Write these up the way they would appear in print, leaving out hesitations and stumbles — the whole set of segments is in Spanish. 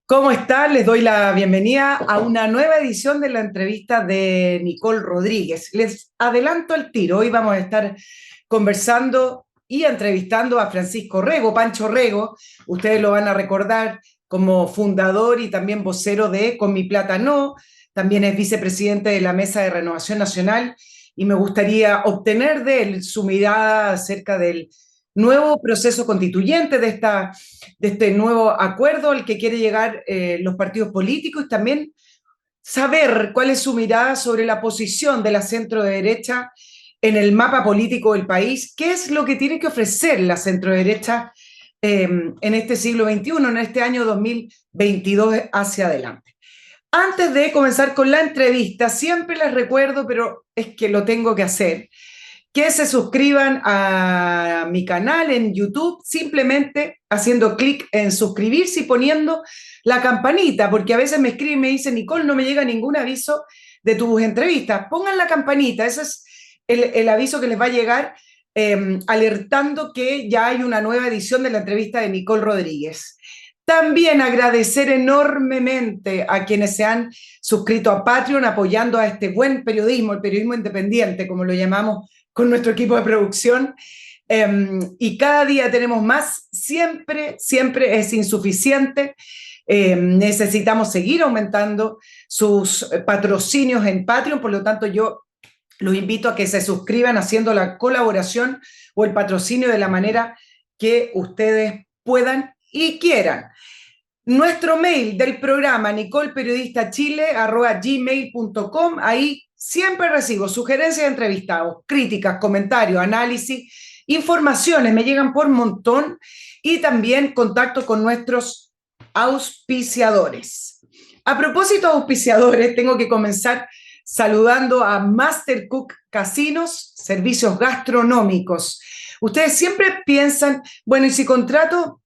¿Cómo están? Les doy la bienvenida a una nueva edición de la entrevista de Nicole Rodríguez. Les adelanto el tiro. Hoy vamos a estar conversando y entrevistando a Francisco Rego, Pancho Rego. Ustedes lo van a recordar como fundador y también vocero de Con Mi Plata No. También es vicepresidente de la Mesa de Renovación Nacional y me gustaría obtener de él su mirada acerca del nuevo proceso constituyente de este nuevo acuerdo al que quiere llegar los partidos políticos y también saber cuál es su mirada sobre la posición de la centro derecha en el mapa político del país, qué es lo que tiene que ofrecer la centro derecha en este siglo XXI, en este año 2022 hacia adelante. Antes de comenzar con la entrevista, siempre les recuerdo, pero es que lo tengo que hacer, que se suscriban a mi canal en YouTube simplemente haciendo clic en suscribirse y poniendo la campanita, porque a veces me escriben y me dicen, Nicole, no me llega ningún aviso de tus entrevistas. Pongan la campanita, ese es el aviso que les va a llegar alertando que ya hay una nueva edición de la entrevista de Nicole Rodríguez. También agradecer enormemente a quienes se han suscrito a Patreon apoyando a este buen periodismo, el periodismo independiente, como lo llamamos con nuestro equipo de producción, y cada día tenemos más, siempre es insuficiente. Necesitamos seguir aumentando sus patrocinios en Patreon, por lo tanto yo los invito a que se suscriban haciendo la colaboración o el patrocinio de la manera que ustedes puedan y quieran. Nuestro mail del programa nicolperiodistachile@gmail.com, ahí siempre recibo sugerencias de entrevistados, críticas, comentarios, análisis, informaciones, me llegan por montón, y también contacto con nuestros auspiciadores. A propósito de auspiciadores, tengo que comenzar saludando a Master Cook Casinos, servicios gastronómicos. Ustedes siempre piensan, bueno, ¿y si contrato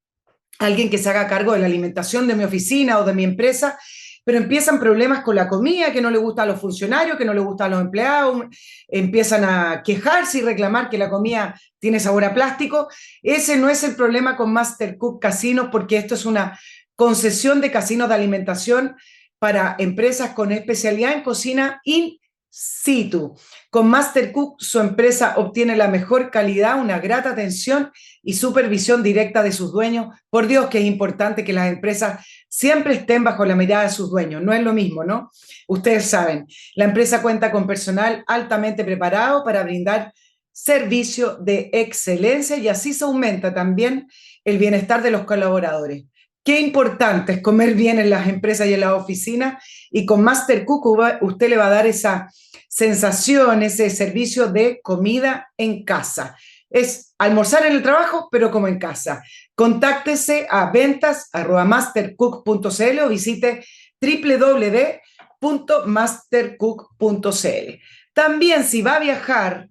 a alguien que se haga cargo de la alimentación de mi oficina o de mi empresa? Pero empiezan problemas con la comida, que no le gusta a los funcionarios, que no le gusta a los empleados, empiezan a quejarse y reclamar que la comida tiene sabor a plástico. Ese no es el problema con Master Cook Casinos, porque esto es una concesión de casinos de alimentación para empresas con especialidad en cocina in situ. Con Master Cook, su empresa obtiene la mejor calidad, una grata atención y supervisión directa de sus dueños. Por Dios que es importante que las empresas siempre estén bajo la mirada de sus dueños. No es lo mismo, ¿no? Ustedes saben, la empresa cuenta con personal altamente preparado para brindar servicio de excelencia y así se aumenta también el bienestar de los colaboradores. Qué importante es comer bien en las empresas y en las oficinas, y con Master Cook usted le va a dar esa sensación, ese servicio de comida en casa. Es almorzar en el trabajo, pero como en casa. Contáctese a ventas@mastercook.cl o visite www.mastercook.cl. También, si va a viajar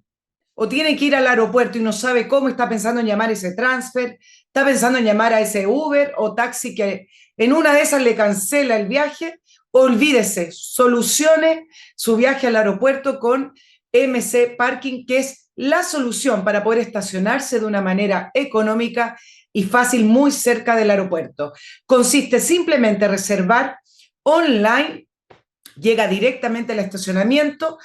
o tiene que ir al aeropuerto y no sabe cómo, está pensando en llamar ese transfer, está pensando en llamar a ese Uber o taxi que en una de esas le cancela el viaje, olvídese, solucione su viaje al aeropuerto con MC Parking, que es la solución para poder estacionarse de una manera económica y fácil muy cerca del aeropuerto. Consiste simplemente en reservar online, llega directamente al estacionamiento,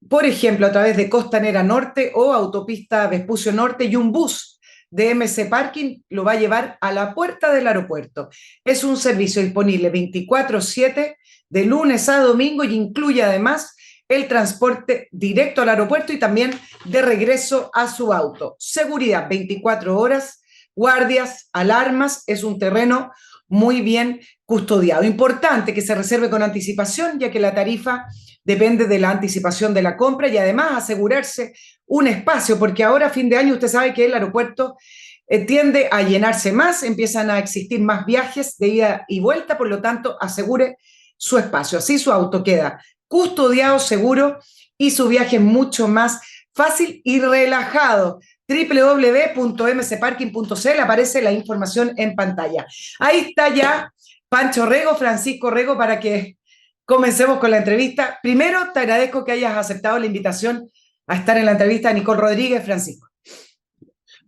por ejemplo, a través de Costanera Norte o Autopista Vespucio Norte, y un bus de MC Parking lo va a llevar a la puerta del aeropuerto. Es un servicio disponible 24/7 de lunes a domingo y incluye además el transporte directo al aeropuerto y también de regreso a su auto. Seguridad 24 horas, guardias, alarmas, es un terreno muy bien custodiado. Importante que se reserve con anticipación, ya que la tarifa depende de la anticipación de la compra, y además asegurarse un espacio, porque ahora a fin de año usted sabe que el aeropuerto tiende a llenarse más, empiezan a existir más viajes de ida y vuelta, por lo tanto asegure su espacio, así su auto queda custodiado, seguro, y su viaje mucho más fácil y relajado. www.mcparking.cl, aparece la información en pantalla. Ahí está ya Pancho Rego, Francisco Rego, para que comencemos con la entrevista. Primero, te agradezco que hayas aceptado la invitación a estar en la entrevista de Nicole Rodríguez, Francisco.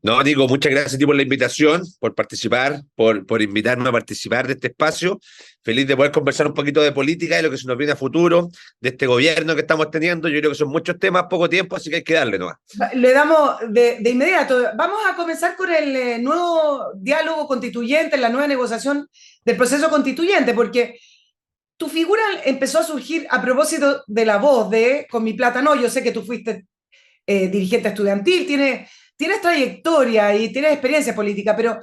No, Nico, muchas gracias a ti por la invitación, por participar, por invitarme a participar de este espacio. feliz de poder conversar un poquito de política y lo que se nos viene a futuro, de este gobierno que estamos teniendo. Yo creo que son muchos temas, poco tiempo, así que hay que darle nomás. Le damos de inmediato. Vamos a comenzar con el nuevo diálogo constituyente, la nueva negociación del proceso constituyente, porque tu figura empezó a surgir a propósito de La Voz, de Con mi plata no. Yo sé que tú fuiste dirigente estudiantil, tienes trayectoria y tienes experiencia política, pero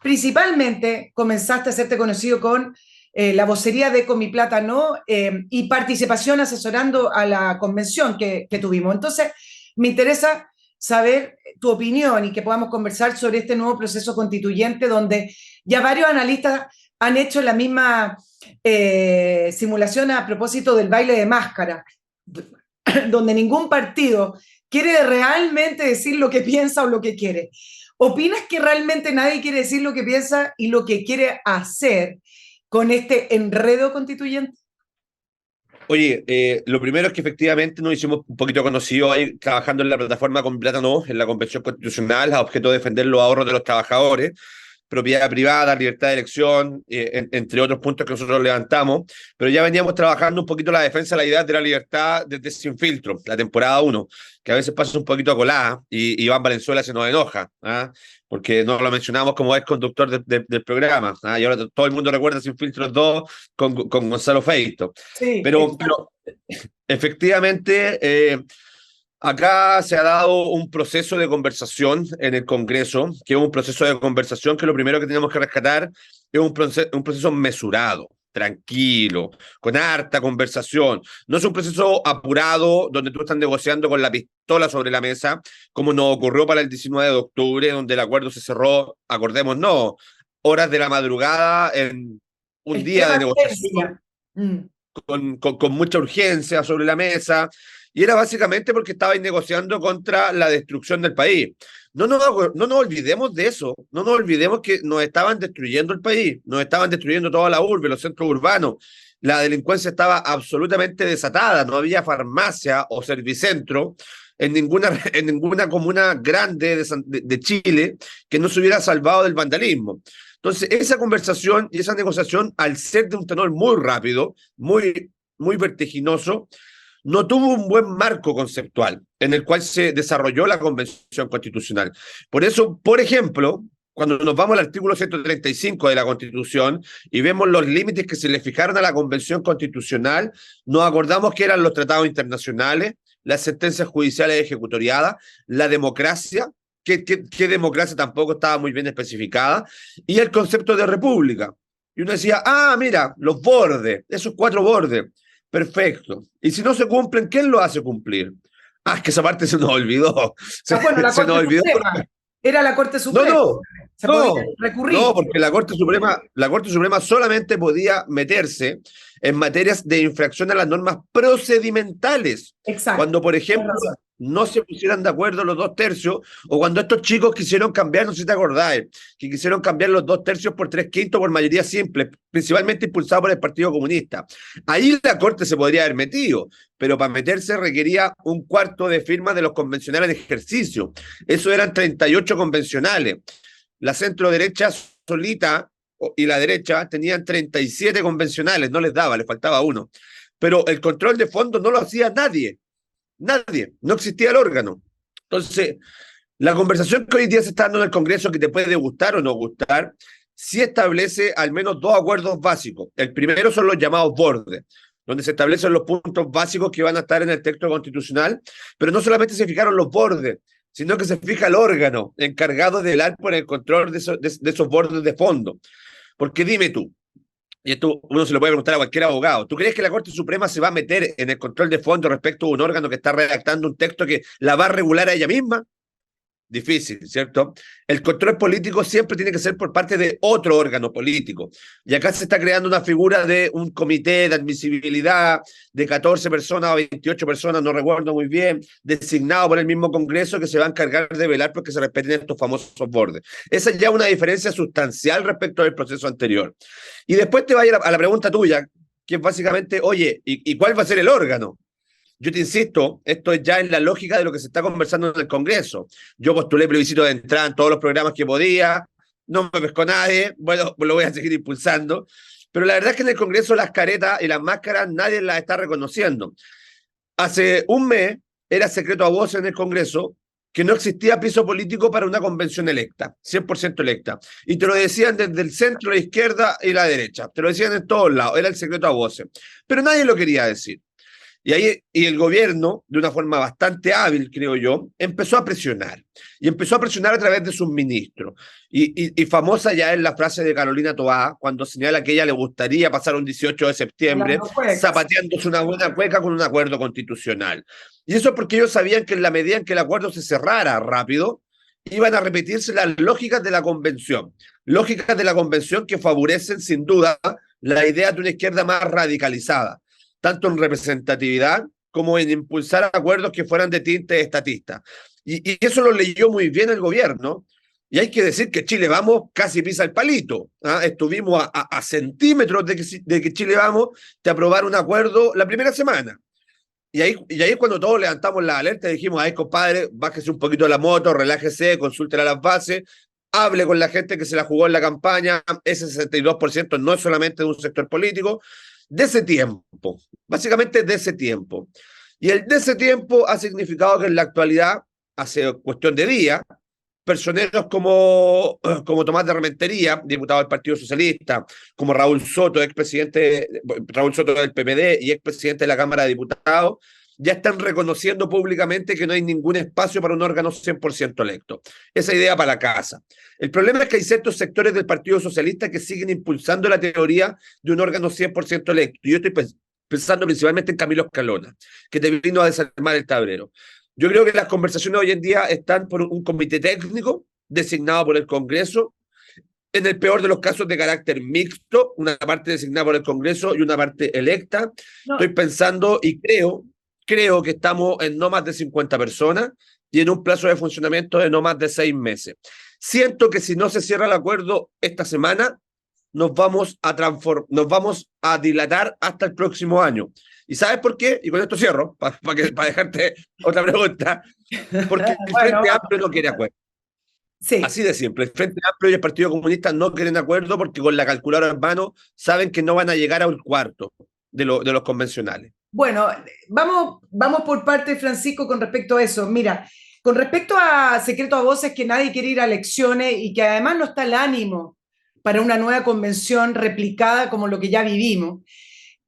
principalmente comenzaste a hacerte conocido con la vocería de Con mi plata no y participación asesorando a la convención que tuvimos. Entonces, me interesa saber tu opinión y que podamos conversar sobre este nuevo proceso constituyente donde ya varios analistas han hecho la misma simulación a propósito del baile de máscara, donde ningún partido quiere realmente decir lo que piensa o lo que quiere. ¿Opinas que realmente nadie quiere decir lo que piensa y lo que quiere hacer con este enredo constituyente? Oye, lo primero es que efectivamente nos hicimos un poquito conocidos ahí trabajando en la plataforma Con Plata No, en la Convención Constitucional, a objeto de defender los ahorros de los trabajadores, propiedad privada, libertad de elección, entre otros puntos que nosotros levantamos, pero ya veníamos trabajando un poquito la defensa de la idea de la libertad desde Sin Filtro, la temporada 1, que a veces pasa un poquito a colada y Iván Valenzuela se nos enoja, ¿ah? Porque no lo mencionamos como es conductor del programa, ¿ah? Y ahora todo el mundo recuerda Sin Filtro 2 con Gonzalo Feito. Sí, Pero efectivamente, acá se ha dado un proceso de conversación en el Congreso, que es un proceso de conversación que lo primero que tenemos que rescatar es un proceso mesurado, tranquilo, con harta conversación. No es un proceso apurado donde tú estás negociando con la pistola sobre la mesa, como nos ocurrió para el 19 de octubre, donde el acuerdo se cerró, acordemos, no, horas de la madrugada en un día de negociación mm. con mucha urgencia sobre la mesa, y era básicamente porque estabais negociando contra la destrucción del país. No nos olvidemos de eso, no nos olvidemos que nos estaban destruyendo el país, nos estaban destruyendo toda la urbe, los centros urbanos, la delincuencia estaba absolutamente desatada, no había farmacia o servicentro en ninguna comuna grande de Chile que no se hubiera salvado del vandalismo. Entonces, esa conversación y esa negociación, al ser de un tenor muy rápido, muy vertiginoso, no tuvo un buen marco conceptual en el cual se desarrolló la Convención Constitucional. Por eso, por ejemplo, cuando nos vamos al artículo 135 de la Constitución y vemos los límites que se le fijaron a la Convención Constitucional, nos acordamos que eran los tratados internacionales, las sentencias judiciales ejecutoriadas, la democracia, que democracia tampoco estaba muy bien especificada, y el concepto de república. Y uno decía, mira, los bordes, esos 4 bordes, perfecto. Y si no se cumplen, ¿quién lo hace cumplir? Es que esa parte se nos olvidó. Bueno, la Corte Suprema. Era la Corte Suprema. Se podía recurrir. No, porque la Corte Suprema solamente podía meterse en materias de infracción a las normas procedimentales. Exacto. Cuando, por ejemplo, no se pusieran de acuerdo los 2/3, o cuando estos chicos quisieron cambiar, no sé si te acordáis, que quisieron cambiar los 2/3 por 3/5 por mayoría simple, principalmente impulsado por el Partido Comunista. Ahí la Corte se podría haber metido, pero para meterse requería 1/4 de firmas de los convencionales en ejercicio. Eso eran 38 convencionales. La centro derecha solita y la derecha tenían 37 convencionales, no les daba, les faltaba uno. Pero el control de fondo no lo hacía nadie, no existía el órgano. Entonces, la conversación que hoy día se está dando en el Congreso, que te puede gustar o no gustar, sí establece al menos 2 acuerdos básicos. El primero son los llamados bordes, donde se establecen los puntos básicos que van a estar en el texto constitucional, pero no solamente se fijaron los bordes, sino que se fija el órgano encargado de velar por el control de esos bordes de fondo. Porque dime tú, y esto uno se lo puede preguntar a cualquier abogado, ¿tú crees que la Corte Suprema se va a meter en el control de fondo respecto a un órgano que está redactando un texto que la va a regular a ella misma? Difícil, ¿cierto? El control político siempre tiene que ser por parte de otro órgano político. Y acá se está creando una figura de un comité de admisibilidad de 14 personas o 28 personas, no recuerdo muy bien, designado por el mismo Congreso, que se va a encargar de velar porque se respeten estos famosos bordes. Esa es ya una diferencia sustancial respecto al proceso anterior. Y después te va a ir a la pregunta tuya, que es básicamente, oye, ¿y cuál va a ser el órgano? Yo te insisto, esto es ya en la lógica de lo que se está conversando en el Congreso. Yo postulé plebiscito de entrada en todos los programas que podía, no me pescó nadie, bueno, lo voy a seguir impulsando, Pero la verdad es que en el Congreso las caretas y las máscaras nadie las está reconociendo. Hace un mes era secreto a voces en el Congreso que no existía piso político para una convención electa, 100% electa. Y te lo decían desde el centro, la izquierda y la derecha. Te lo decían en todos lados, era el secreto a voces. Pero nadie lo quería decir. Y el gobierno, de una forma bastante hábil, creo yo, empezó a presionar. Y empezó a presionar a través de sus ministros. Y famosa ya es la frase de Carolina Toá, cuando señala que a ella le gustaría pasar un 18 de septiembre zapateándose una buena cueca con un acuerdo constitucional. Y eso porque ellos sabían que en la medida en que el acuerdo se cerrara rápido, iban a repetirse las lógicas de la convención. Lógicas de la convención que favorecen, sin duda, la idea de una izquierda más radicalizada, tanto en representatividad como en impulsar acuerdos que fueran de tinte estatista. Y eso lo leyó muy bien el gobierno, y hay que decir que Chile Vamos casi pisa el palito. Estuvimos a centímetros de que Chile Vamos te aprobara un acuerdo la primera semana. Y ahí es cuando todos levantamos la alerta y dijimos, ay, compadre, bájese un poquito la moto, relájese, consúltela a las bases, hable con la gente que se la jugó en la campaña. Ese 62% no es solamente de un sector político, de ese tiempo, básicamente de ese tiempo. Y el de ese tiempo ha significado que en la actualidad, hace cuestión de días, personeros como Tomás de Rementería, diputado del Partido Socialista, como Raúl Soto, Raúl Soto del PPD y expresidente de la Cámara de Diputados, ya están reconociendo públicamente que no hay ningún espacio para un órgano 100% electo. Esa idea para la casa. El problema es que hay ciertos sectores del Partido Socialista que siguen impulsando la teoría de un órgano 100% electo. Y yo estoy pensando principalmente en Camilo Escalona, que te vino a desarmar el tablero. Yo creo que las conversaciones hoy en día están por un comité técnico designado por el Congreso, en el peor de los casos de carácter mixto, una parte designada por el Congreso y una parte electa. No. Estoy pensando y creo que estamos en no más de 50 personas y en un plazo de funcionamiento de no más de 6 meses. Siento que si no se cierra el acuerdo esta semana, nos vamos a dilatar hasta el próximo año. ¿Y sabes por qué? Y con esto cierro, para dejarte otra pregunta. Porque el Frente Amplio no quiere acuerdo. Sí. Así de simple. El Frente Amplio y el Partido Comunista no quieren acuerdo porque con la calculadora en mano saben que no van a llegar a un cuarto de los convencionales. Bueno, vamos por parte, Francisco, con respecto a eso. Mira, con respecto a secreto a voces, que nadie quiere ir a elecciones y que además no está el ánimo para una nueva convención replicada como lo que ya vivimos.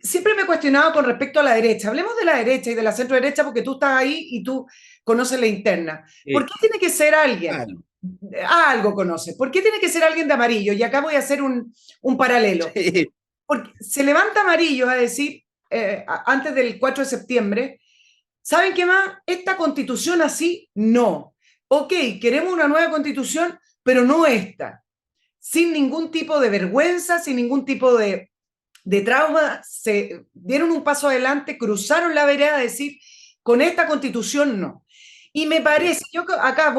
Siempre me he cuestionado con respecto a la derecha. Hablemos de la derecha y de la centro derecha porque tú estás ahí y tú conoces la interna. Sí. ¿Por qué tiene que ser alguien? Algo conoce. ¿Por qué tiene que ser alguien de amarillo? Y acá voy a hacer un paralelo. Sí. Porque se levanta Amarillo a decir, antes del 4 de septiembre, ¿saben qué más? Esta constitución así, no. Ok, queremos una nueva constitución, pero no esta. Sin ningún tipo de vergüenza, sin ningún tipo de trauma, se dieron un paso adelante, cruzaron la vereda a decir, con esta constitución no. Y me parece, yo acá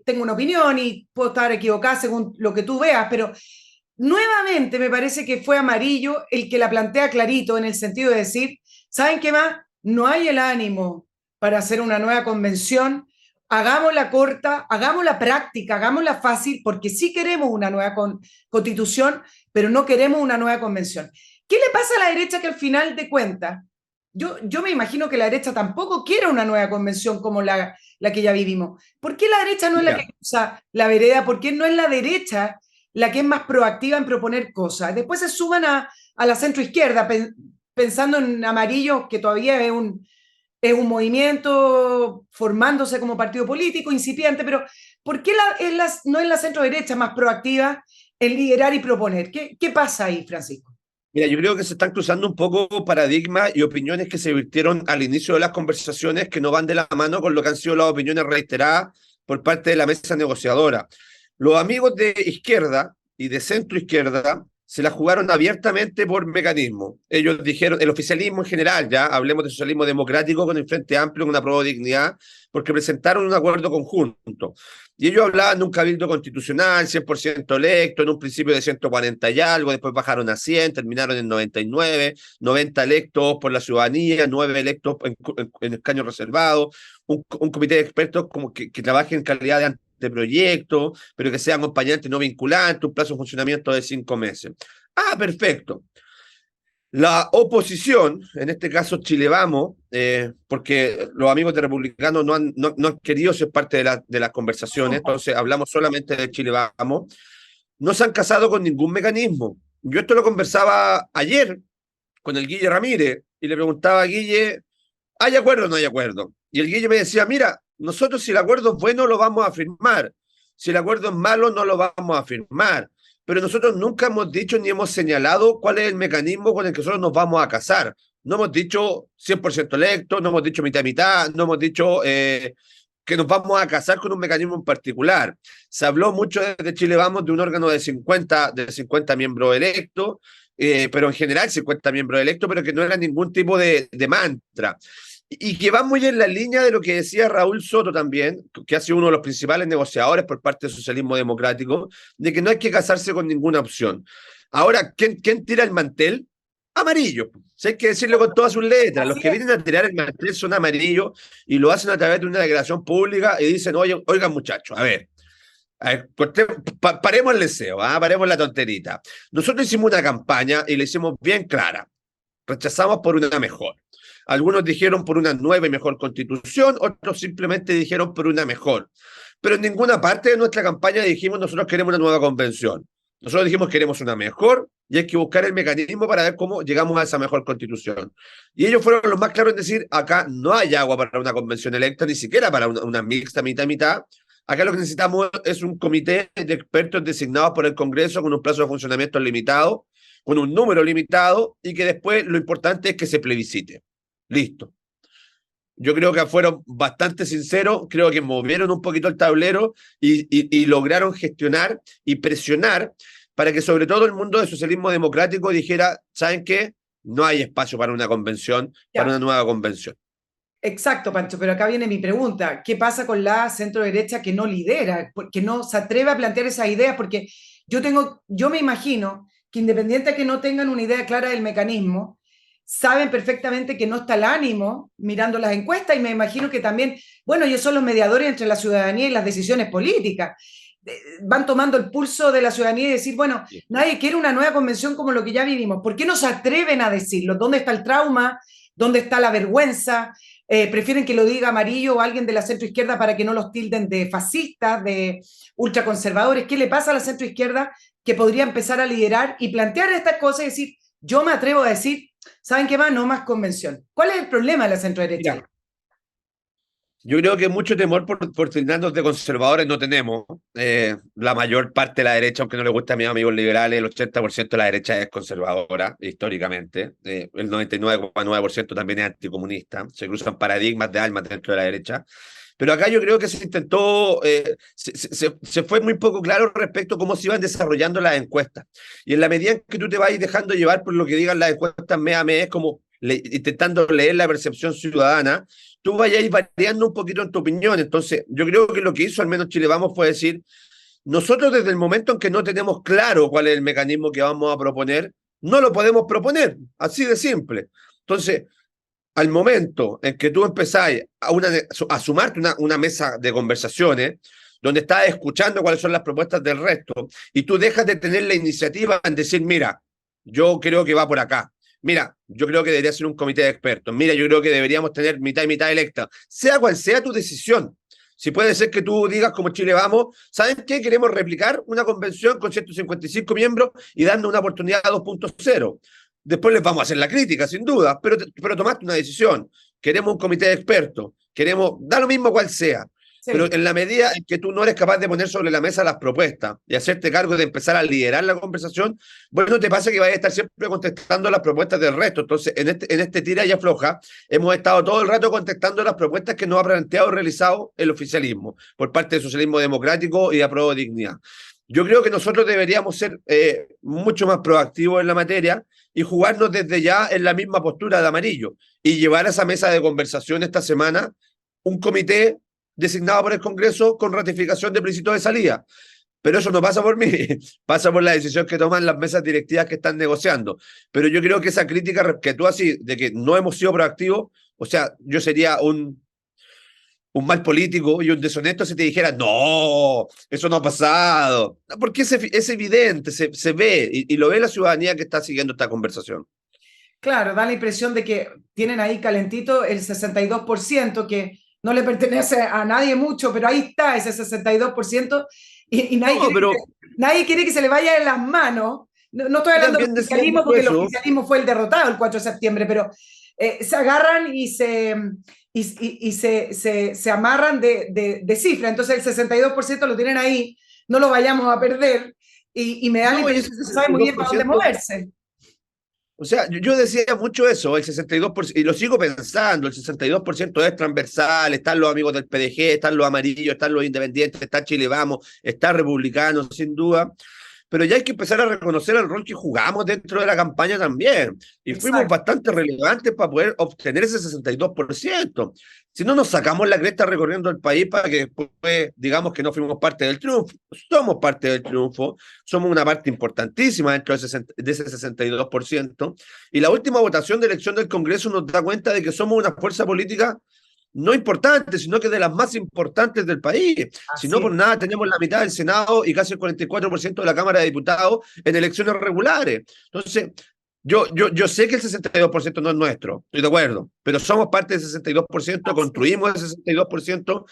tengo una opinión y puedo estar equivocada según lo que tú veas, pero nuevamente me parece que fue Amarillo el que la plantea clarito en el sentido de decir, ¿saben qué más? No hay el ánimo para hacer una nueva convención, hagámosla corta, hagámosla práctica, hagámosla fácil, porque sí queremos una nueva constitución, pero no queremos una nueva convención. ¿Qué le pasa a la derecha que al final de cuentas, yo me imagino que la derecha tampoco quiere una nueva convención como la que ya vivimos? ¿Por qué la derecha no es la que usa la vereda? ¿Por qué no es la derecha la que es más proactiva en proponer cosas? Después se suban a la centroizquierda pensando en Amarillo, que todavía es un movimiento formándose como partido político, incipiente, pero ¿por qué no es la centro derecha más proactiva en liderar y proponer? ¿Qué pasa ahí, Francisco? Mira, yo creo que se están cruzando un poco paradigmas y opiniones que se virtieron al inicio de las conversaciones que no van de la mano con lo que han sido las opiniones reiteradas por parte de la mesa negociadora. Los amigos de izquierda y de centro izquierda se la jugaron abiertamente por mecanismo. Ellos dijeron, el oficialismo en general, ya hablemos de socialismo democrático con el Frente Amplio, con una prueba de dignidad, porque presentaron un acuerdo conjunto. Y ellos hablaban de un cabildo constitucional, 100% electo, en un principio de 140 y algo, después bajaron a 100, terminaron en 99, 90 electos por la ciudadanía, 9 electos en escaños reservados, un comité de expertos como que trabaje en calidad de proyecto, pero que sea acompañante no vinculante, un plazo de funcionamiento de 5 meses. Ah, perfecto. La oposición, en este caso Chile Vamos, porque los amigos de Republicanos no han querido ser parte de las conversaciones, entonces hablamos solamente de Chile Vamos, no se han casado con ningún mecanismo. Yo esto lo conversaba ayer con el Guille Ramírez y le preguntaba a Guille, ¿hay acuerdo o no hay acuerdo? Y el Guille me decía, mira, nosotros si el acuerdo es bueno lo vamos a firmar, si el acuerdo es malo no lo vamos a firmar, pero nosotros nunca hemos dicho ni hemos señalado cuál es el mecanismo con el que nosotros nos vamos a casar. No hemos dicho 100% electo, no hemos dicho mitad y mitad, no hemos dicho que nos vamos a casar con un mecanismo en particular. Se habló mucho desde Chile Vamos de un órgano de 50 miembros electos, pero en general 50 miembros electos, pero que no era ningún tipo de mantra. Y que va muy en la línea de lo que decía Raúl Soto también, que ha sido uno de los principales negociadores por parte del socialismo democrático, de que no hay que casarse con ninguna opción. Ahora, ¿quién tira el mantel? Amarillo. Si hay que decirlo con todas sus letras. Los que vienen a tirar el mantel son amarillos y lo hacen a través de una declaración pública y dicen, oye, oigan muchachos, a ver, paremos el deseo, paremos la tonterita. Nosotros hicimos una campaña y la hicimos bien clara. Rechazamos por una mejor. Algunos dijeron por una nueva y mejor constitución, otros simplemente dijeron por una mejor. Pero en ninguna parte de nuestra campaña dijimos nosotros queremos una nueva convención. Nosotros dijimos queremos una mejor y hay que buscar el mecanismo para ver cómo llegamos a esa mejor constitución. Y ellos fueron los más claros en decir, acá no hay agua para una convención electa, ni siquiera para una mixta mitad-mitad. Acá lo que necesitamos es un comité de expertos designados por el Congreso con un plazo de funcionamiento limitado, con un número limitado y que después lo importante es que se plebiscite. Listo. Yo creo que fueron bastante sinceros, creo que movieron un poquito el tablero y lograron gestionar y presionar para que sobre todo el mundo del socialismo democrático dijera, ¿saben qué? No hay espacio para una convención, para una nueva convención. Exacto, Pancho, pero acá viene mi pregunta. ¿Qué pasa con la centro derecha que no lidera, que no se atreve a plantear esas ideas? Porque yo me imagino que independiente de que no tengan una idea clara del mecanismo, saben perfectamente que no está el ánimo mirando las encuestas y me imagino que también, bueno, ellos son los mediadores entre la ciudadanía y las decisiones políticas. Van tomando el pulso de la ciudadanía y decir, bueno, nadie quiere una nueva convención como lo que ya vivimos. ¿Por qué no se atreven a decirlo? ¿Dónde está el trauma? ¿Dónde está la vergüenza? Prefieren que lo diga Amarillo o alguien de la centroizquierda para que no los tilden de fascistas, de ultraconservadores. ¿Qué le pasa a la centroizquierda que podría empezar a liderar y plantear estas cosas y decir, yo me atrevo a decir, ¿saben qué más? No más convención. ¿Cuál es el problema de la centroderecha? Mira, yo creo que mucho temor por tildarnos de conservadores no tenemos. La mayor parte de la derecha, aunque no le guste a mis amigos liberales, el 80% de la derecha es conservadora, históricamente. El 99,9% también es anticomunista. Se cruzan paradigmas de almas dentro de la derecha. Pero acá yo creo que se intentó, se fue muy poco claro respecto a cómo se iban desarrollando las encuestas. Y en la medida en que tú te vas dejando llevar por lo que digan las encuestas mes a mes, como intentando leer la percepción ciudadana, tú vayas variando un poquito en tu opinión. Entonces, yo creo que lo que hizo al menos Chile Vamos fue decir, nosotros desde el momento en que no tenemos claro cuál es el mecanismo que vamos a proponer, no lo podemos proponer, así de simple. Entonces, al momento en que tú empezás a sumarte una mesa de conversaciones, donde estás escuchando cuáles son las propuestas del resto, y tú dejas de tener la iniciativa en decir, mira, yo creo que va por acá. Mira, yo creo que debería ser un comité de expertos. Mira, yo creo que deberíamos tener mitad y mitad electa. Sea cual sea tu decisión. Si puede ser que tú digas como Chile Vamos, ¿saben qué? Queremos replicar una convención con 155 miembros y darnos una oportunidad a 2.0. Después les vamos a hacer la crítica, sin duda, pero tomaste una decisión. Queremos un comité de expertos, da lo mismo cual sea. Sí. Pero en la medida en que tú no eres capaz de poner sobre la mesa las propuestas y hacerte cargo de empezar a liderar la conversación, bueno, te pasa que vayas a estar siempre contestando las propuestas del resto. Entonces, en este tira y afloja, hemos estado todo el rato contestando las propuestas que nos ha planteado y realizado el oficialismo por parte del socialismo democrático y de Apruebo Dignidad. Yo creo que nosotros deberíamos ser mucho más proactivos en la materia y jugarnos desde ya en la misma postura de Amarillo y llevar a esa mesa de conversación esta semana un comité designado por el Congreso con ratificación de plebiscito de salida. Pero eso no pasa por mí, pasa por la decisión que toman las mesas directivas que están negociando. Pero yo creo que esa crítica que tú haces de que no hemos sido proactivos, o sea, yo sería un mal político y un deshonesto si te dijera, no, eso no ha pasado. No, porque es evidente, se ve y lo ve la ciudadanía que está siguiendo esta conversación. Claro, da la impresión de que tienen ahí calentito el 62%, que no le pertenece a nadie mucho, pero ahí está ese 62%, y No, pero nadie quiere que se le vaya en las manos. No, no estoy yo hablando del también decía oficialismo mucho porque el eso. oficialismo fue el derrotado el 4 de septiembre, pero se agarran se amarran de cifra. Entonces el 62% lo tienen ahí, no lo vayamos a perder, y me da la No, y impresión ese que no sabe muy bien para dónde 62%. moverse. O sea, yo decía mucho eso, el 62%, y lo sigo pensando, el 62% es transversal, están los amigos del PDG, están los amarillos, están los independientes, está Chile Vamos, está Republicanos, sin duda, pero ya hay que empezar a reconocer el rol que jugamos dentro de la campaña también, y fuimos Exacto. bastante relevantes para poder obtener ese 62%. Si no, nos sacamos la cresta recorriendo el país para que después digamos que no fuimos parte del triunfo. Somos parte del triunfo, somos una parte importantísima dentro de ese 62%. Y la última votación de elección del Congreso nos da cuenta de que somos una fuerza política no importante, sino que de las más importantes del país. Si no, Así por es. nada tenemos la mitad del Senado y casi el 44% de la Cámara de Diputados en elecciones regulares. Entonces, yo sé que el 62% no es nuestro, estoy de acuerdo, pero somos parte del 62%, Así es. construimos el 62%,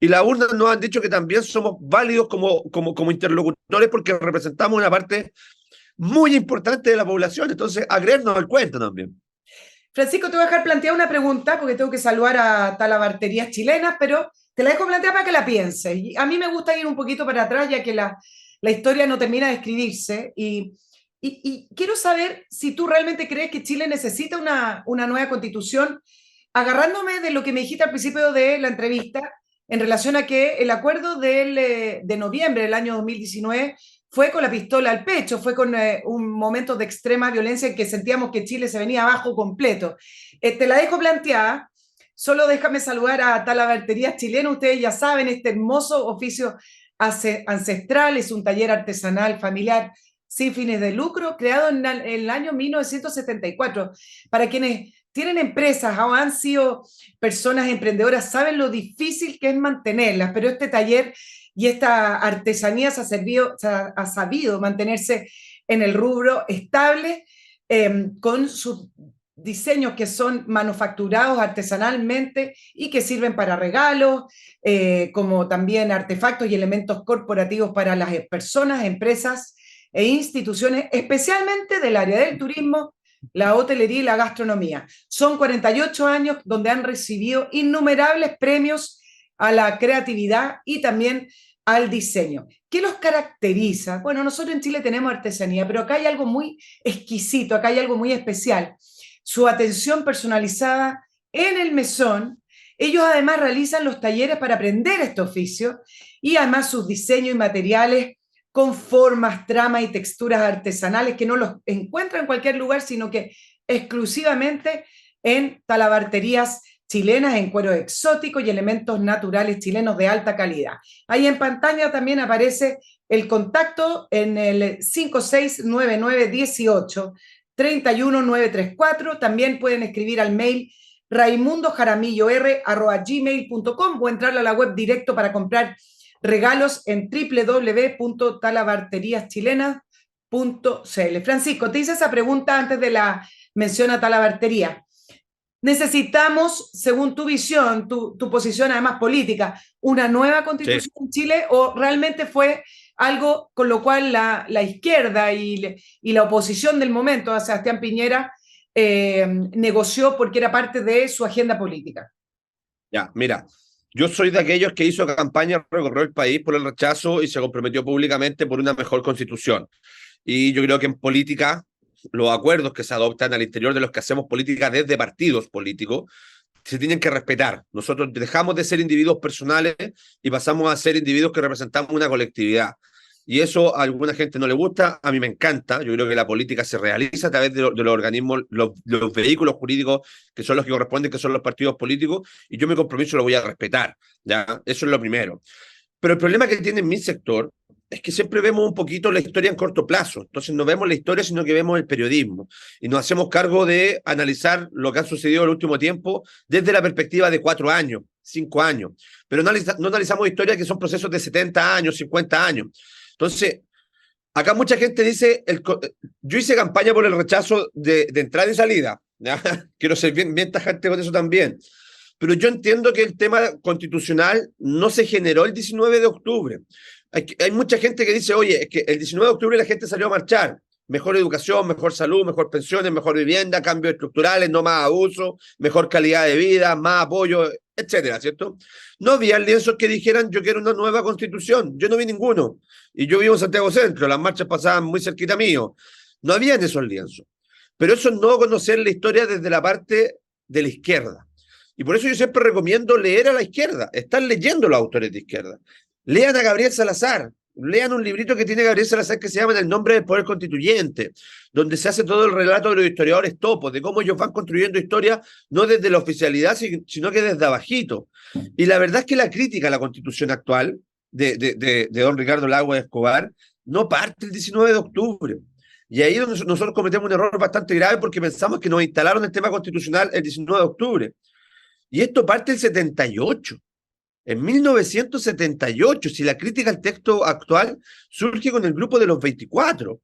y las urnas nos han dicho que también somos válidos como interlocutores porque representamos una parte muy importante de la población, entonces a creernos el cuento también. Francisco, te voy a dejar plantear una pregunta porque tengo que saludar a talabarterías chilenas, pero te la dejo plantear para que la pienses. Y a mí me gusta ir un poquito para atrás, ya que la historia no termina de escribirse. Y quiero saber si tú realmente crees que Chile necesita una nueva constitución, agarrándome de lo que me dijiste al principio de la entrevista, en relación a que el acuerdo de noviembre del año 2019 fue con la pistola al pecho, fue con un momento de extrema violencia en que sentíamos que Chile se venía abajo completo. Te la dejo planteada, solo déjame saludar a Talabarterías Chilena, ustedes ya saben, este hermoso oficio ancestral, es un taller artesanal familiar sin fines de lucro, creado en el año 1974. Para quienes tienen empresas o han sido personas emprendedoras, saben lo difícil que es mantenerlas, pero este taller y esta artesanía ha sabido mantenerse en el rubro estable, con sus diseños que son manufacturados artesanalmente y que sirven para regalos, como también artefactos y elementos corporativos para las personas, empresas e instituciones, especialmente del área del turismo, la hotelería y la gastronomía. Son 48 años donde han recibido innumerables premios a la creatividad y también al diseño. ¿Qué los caracteriza? Bueno, nosotros en Chile tenemos artesanía, pero acá hay algo muy exquisito, acá hay algo muy especial. Su atención personalizada en el mesón. Ellos además realizan los talleres para aprender este oficio y además sus diseños y materiales con formas, tramas y texturas artesanales que no los encuentran en cualquier lugar, sino que exclusivamente en talabarterías chilenas, en cuero exótico y elementos naturales chilenos de alta calidad. Ahí en pantalla también aparece el contacto en el 569918 31934. También pueden escribir al mail raimundojaramillor@gmail.com o entrar a la web directo para comprar regalos en www.talabarteriaschilena.cl. Francisco, te hice esa pregunta antes de la mención a talabartería. ¿Necesitamos, según tu visión, tu posición además política, una nueva Sí. constitución en Chile, o realmente fue algo con lo cual la izquierda y la oposición del momento a Sebastián Piñera negoció porque era parte de su agenda política? Ya, mira, yo soy de aquellos que hizo campaña, recorrió el país por el rechazo y se comprometió públicamente por una mejor constitución. Y yo creo que en política, los acuerdos que se adoptan al interior de los que hacemos política desde partidos políticos se tienen que respetar. Nosotros dejamos de ser individuos personales y pasamos a ser individuos que representamos una colectividad. Y eso a alguna gente no le gusta, a mí me encanta. Yo creo que la política se realiza a través de los organismos, los vehículos jurídicos que son los que corresponden, que son los partidos políticos, y yo mi compromiso lo voy a respetar. ¿Ya? Eso es lo primero. Pero el problema que tiene mi sector es que siempre vemos un poquito la historia en corto plazo. Entonces no vemos la historia, sino que vemos el periodismo. Y nos hacemos cargo de analizar lo que ha sucedido en el último tiempo desde la perspectiva de 4 años. 5 años, pero no analizamos historias que son procesos de 70 años, 50 años. Entonces, acá mucha gente dice, yo hice campaña por el rechazo de entrada y salida, ¿ya? Quiero ser bien tajante con eso también, pero yo entiendo que el tema constitucional no se generó el 19 de octubre. Hay mucha gente que dice, oye, es que el 19 de octubre la gente salió a marchar. Mejor educación, mejor salud, mejor pensiones, mejor vivienda, cambios estructurales, no más abuso, mejor calidad de vida, más apoyo, etcétera, ¿cierto? No había lienzos que dijeran yo quiero una nueva constitución. Yo no vi ninguno. Y yo vivo en Santiago Centro, las marchas pasaban muy cerquita mío. No habían esos lienzos. Pero eso es no conocer la historia desde la parte de la izquierda. Y por eso yo siempre recomiendo leer a la izquierda, estar leyendo los autores de izquierda. Lean a Gabriel Salazar, lean un librito que tiene Gabriel Salazar que se llama En el nombre del poder constituyente, donde se hace todo el relato de los historiadores topos, de cómo ellos van construyendo historia no desde la oficialidad, sino que desde abajito. Y la verdad es que la crítica a la constitución actual de don Ricardo Lagos Escobar no parte el 19 de octubre. Y ahí es donde nosotros cometemos un error bastante grave porque pensamos que nos instalaron el tema constitucional el 19 de octubre. Y esto parte del 78. En 1978, si la crítica al texto actual surge con el grupo de los 24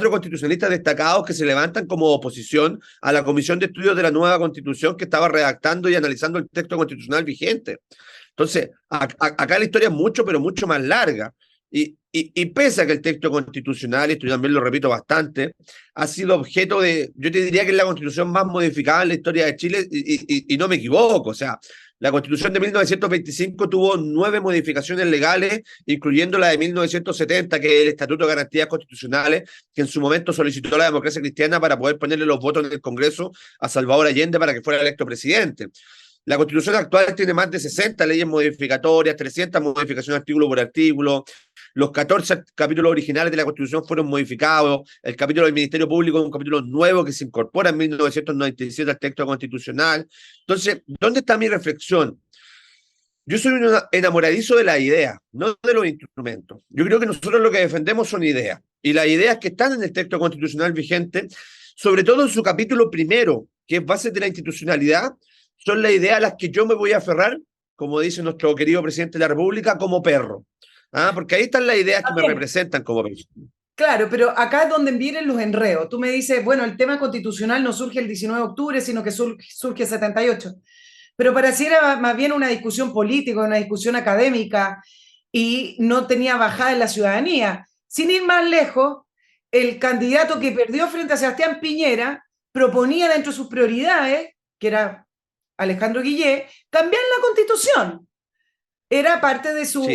constitucionalistas destacados que se levantan como oposición a la Comisión de Estudios de la nueva Constitución que estaba redactando y analizando el texto constitucional vigente. Entonces, acá la historia es mucho, pero mucho más larga. Y pese a que el texto constitucional, y esto yo también lo repito bastante, ha sido objeto de, yo te diría que es la constitución más modificada en la historia de Chile, y no me equivoco, o sea, la constitución de 1925 tuvo 9 modificaciones legales, incluyendo la de 1970, que es el Estatuto de Garantías Constitucionales, que en su momento solicitó la democracia cristiana para poder ponerle los votos en el Congreso a Salvador Allende para que fuera electo presidente. La constitución actual tiene más de 60 leyes modificatorias, 300 modificaciones artículo por artículo. Los 14 capítulos originales de la Constitución fueron modificados. El capítulo del Ministerio Público es un capítulo nuevo que se incorpora en 1997 al texto constitucional. Entonces, ¿dónde está mi reflexión? Yo soy un enamoradizo de la idea, no de los instrumentos. Yo creo que nosotros lo que defendemos son ideas. Y las ideas que están en el texto constitucional vigente, sobre todo en su capítulo primero, que es base de la institucionalidad, son las ideas a las que yo me voy a aferrar, como dice nuestro querido presidente de la República, como perro. Porque ahí están las ideas que me representan como persona. Claro, pero acá es donde vienen los enredos. Tú me dices, bueno, el tema constitucional no surge el 19 de octubre, sino que surge el 78. Pero pareciera más bien una discusión política, una discusión académica, y no tenía bajada en la ciudadanía. Sin ir más lejos, el candidato que perdió frente a Sebastián Piñera proponía dentro de sus prioridades, que era Alejandro Guillé, cambiar la Constitución. Era parte de sus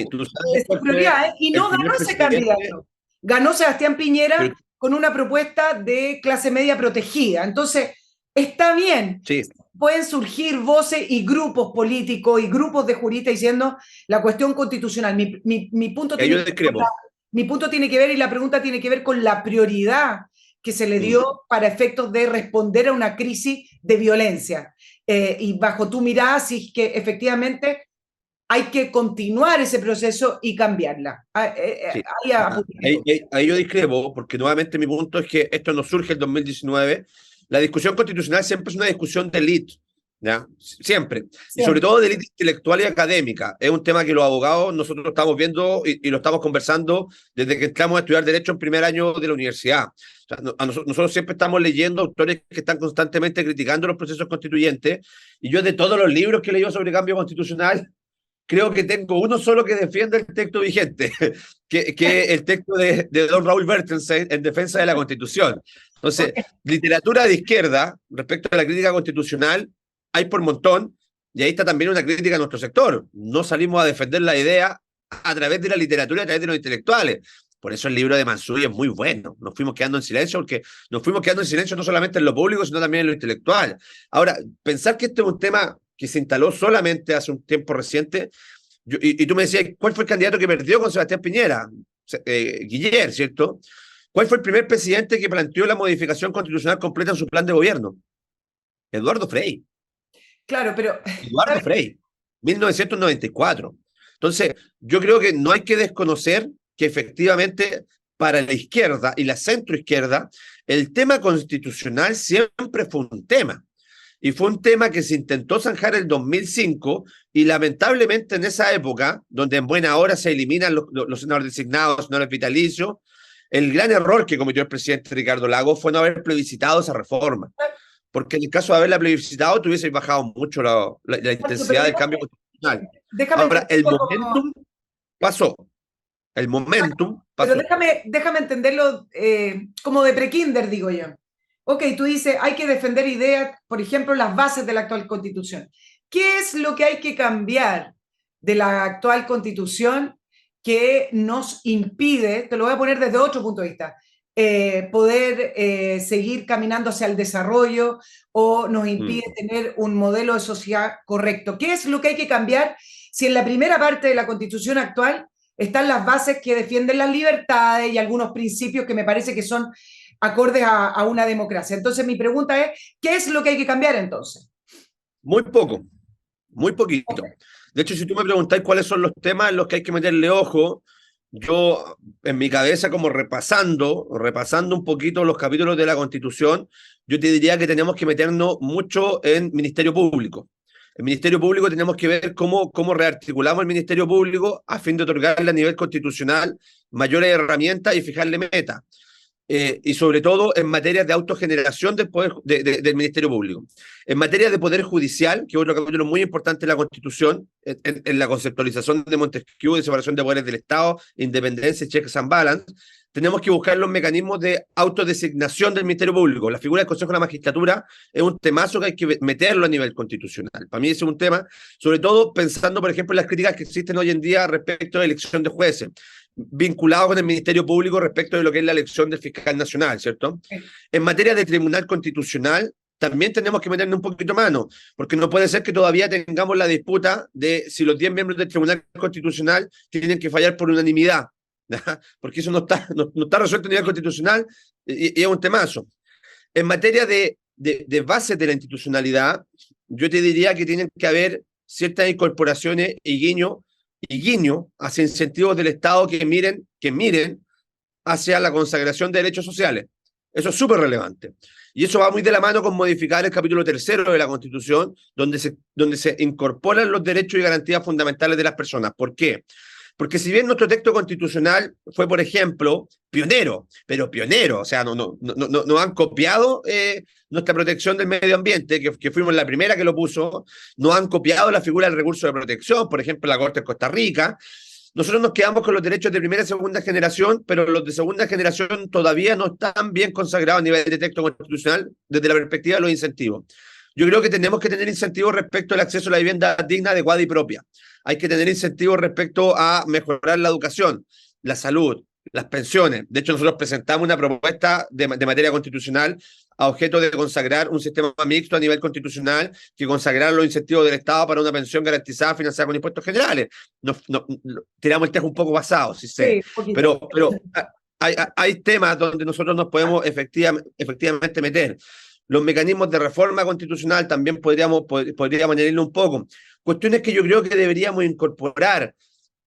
prioridades y no ganó ese candidato. Ganó Sebastián Piñera con una propuesta de clase media protegida. Entonces, está bien. Sí. Pueden surgir voces y grupos políticos y grupos de juristas diciendo la cuestión constitucional. Mi punto tiene que ver y la pregunta tiene que ver con la prioridad que se le dio para efectos de responder a una crisis de violencia. Y bajo tu mirada, si es que efectivamente hay que continuar ese proceso y cambiarla. Ahí yo discrepo, porque nuevamente mi punto es que esto no surge en 2019. La discusión constitucional siempre es una discusión de élite, ¿ya? Siempre. Y sobre todo de élite intelectual y académica. Es un tema que los abogados nosotros estamos viendo y lo estamos conversando desde que entramos a estudiar Derecho en primer año de la universidad. O sea, nosotros siempre estamos leyendo autores que están constantemente criticando los procesos constituyentes, y yo de todos los libros que he leído sobre cambio constitucional, creo que tengo uno solo que defiende el texto vigente, que es el texto de don Raúl Bertelsen en defensa de la Constitución. Entonces, literatura de izquierda respecto a la crítica constitucional hay por montón, y ahí está también una crítica a nuestro sector. No salimos a defender la idea a través de la literatura, a través de los intelectuales. Por eso el libro de Mansuy es muy bueno. Nos fuimos quedando en silencio, porque nos fuimos quedando en silencio no solamente en lo público, sino también en lo intelectual. Ahora, pensar que este es un tema que se instaló solamente hace un tiempo reciente, y tú me decías, ¿cuál fue el candidato que perdió con Sebastián Piñera? Guiller, ¿cierto? ¿Cuál fue el primer presidente que planteó la modificación constitucional completa en su plan de gobierno? Eduardo Frei. Claro, pero... Eduardo Frei, 1994. Entonces, yo creo que no hay que desconocer que efectivamente para la izquierda y la centroizquierda, el tema constitucional siempre fue un tema. Y fue un tema que se intentó zanjar en el 2005 y lamentablemente en esa época, donde en buena hora se eliminan los senadores designados, senadores vitalicios, el gran error que cometió el presidente Ricardo Lagos fue no haber plebiscitado esa reforma. Porque en el caso de haberla plebiscitado, tuviese bajado mucho la intensidad del cambio constitucional. Déjame Ahora, el como... momentum pasó. El momentum Pero pasó. déjame entenderlo como de prekinder, digo yo. Ok, tú dices, hay que defender ideas, por ejemplo, las bases de la actual constitución. ¿Qué es lo que hay que cambiar de la actual constitución que nos impide, te lo voy a poner desde otro punto de vista, poder seguir caminando hacia el desarrollo o nos impide tener un modelo de sociedad correcto? ¿Qué es lo que hay que cambiar si en la primera parte de la constitución actual están las bases que defienden las libertades y algunos principios que me parece que son acordes a una democracia? Entonces mi pregunta es, ¿qué es lo que hay que cambiar entonces? Muy poco, muy poquito. De hecho, si tú me preguntáis cuáles son los temas en los que hay que meterle ojo, yo en mi cabeza como repasando un poquito los capítulos de la Constitución, yo te diría que tenemos que meternos mucho en Ministerio Público. El Ministerio Público tenemos que ver cómo rearticulamos el Ministerio Público a fin de otorgarle a nivel constitucional mayores herramientas y fijarle metas. Y sobre todo en materia de autogeneración del poder del Ministerio Público. En materia de poder judicial, que es otro capítulo muy importante de la Constitución, en la conceptualización de Montesquieu, de separación de poderes del Estado, independencia, checks and balance, tenemos que buscar los mecanismos de autodesignación del Ministerio Público. La figura del Consejo de la Magistratura es un temazo que hay que meterlo a nivel constitucional. Para mí ese es un tema, sobre todo pensando, por ejemplo, en las críticas que existen hoy en día respecto a la elección de jueces, vinculado con el Ministerio Público respecto de lo que es la elección del fiscal nacional, ¿cierto? En materia de Tribunal Constitucional, también tenemos que meterle un poquito mano, porque no puede ser que todavía tengamos la disputa de si los 10 miembros del Tribunal Constitucional tienen que fallar por unanimidad, ¿verdad? Porque eso no está resuelto a nivel constitucional y es un temazo. En materia de bases de la institucionalidad, yo te diría que tienen que haber ciertas incorporaciones y guiño hacia incentivos del Estado que miren hacia la consagración de derechos sociales. Eso es súper relevante. Y eso va muy de la mano con modificar el capítulo 3 de la Constitución, donde se incorporan los derechos y garantías fundamentales de las personas. ¿Por qué? Porque si bien nuestro texto constitucional fue, por ejemplo, pionero, o sea, no han copiado nuestra protección del medio ambiente, que fuimos la primera que lo puso, no han copiado la figura del recurso de protección, por ejemplo, la Corte de Costa Rica. Nosotros nos quedamos con los derechos de primera y segunda generación, pero los de segunda generación todavía no están bien consagrados a nivel de texto constitucional desde la perspectiva de los incentivos. Yo creo que tenemos que tener incentivos respecto al acceso a la vivienda digna, adecuada y propia. Hay que tener incentivos respecto a mejorar la educación, la salud, las pensiones. De hecho, nosotros presentamos una propuesta de materia constitucional a objeto de consagrar un sistema mixto a nivel constitucional que consagrara los incentivos del Estado para una pensión garantizada financiada con impuestos generales. Tiramos el tejo un poco pasado, sí sé, pero hay temas donde nosotros nos podemos efectivamente meter. Los mecanismos de reforma constitucional también podríamos añadirle un poco. Cuestiones que yo creo que deberíamos incorporar.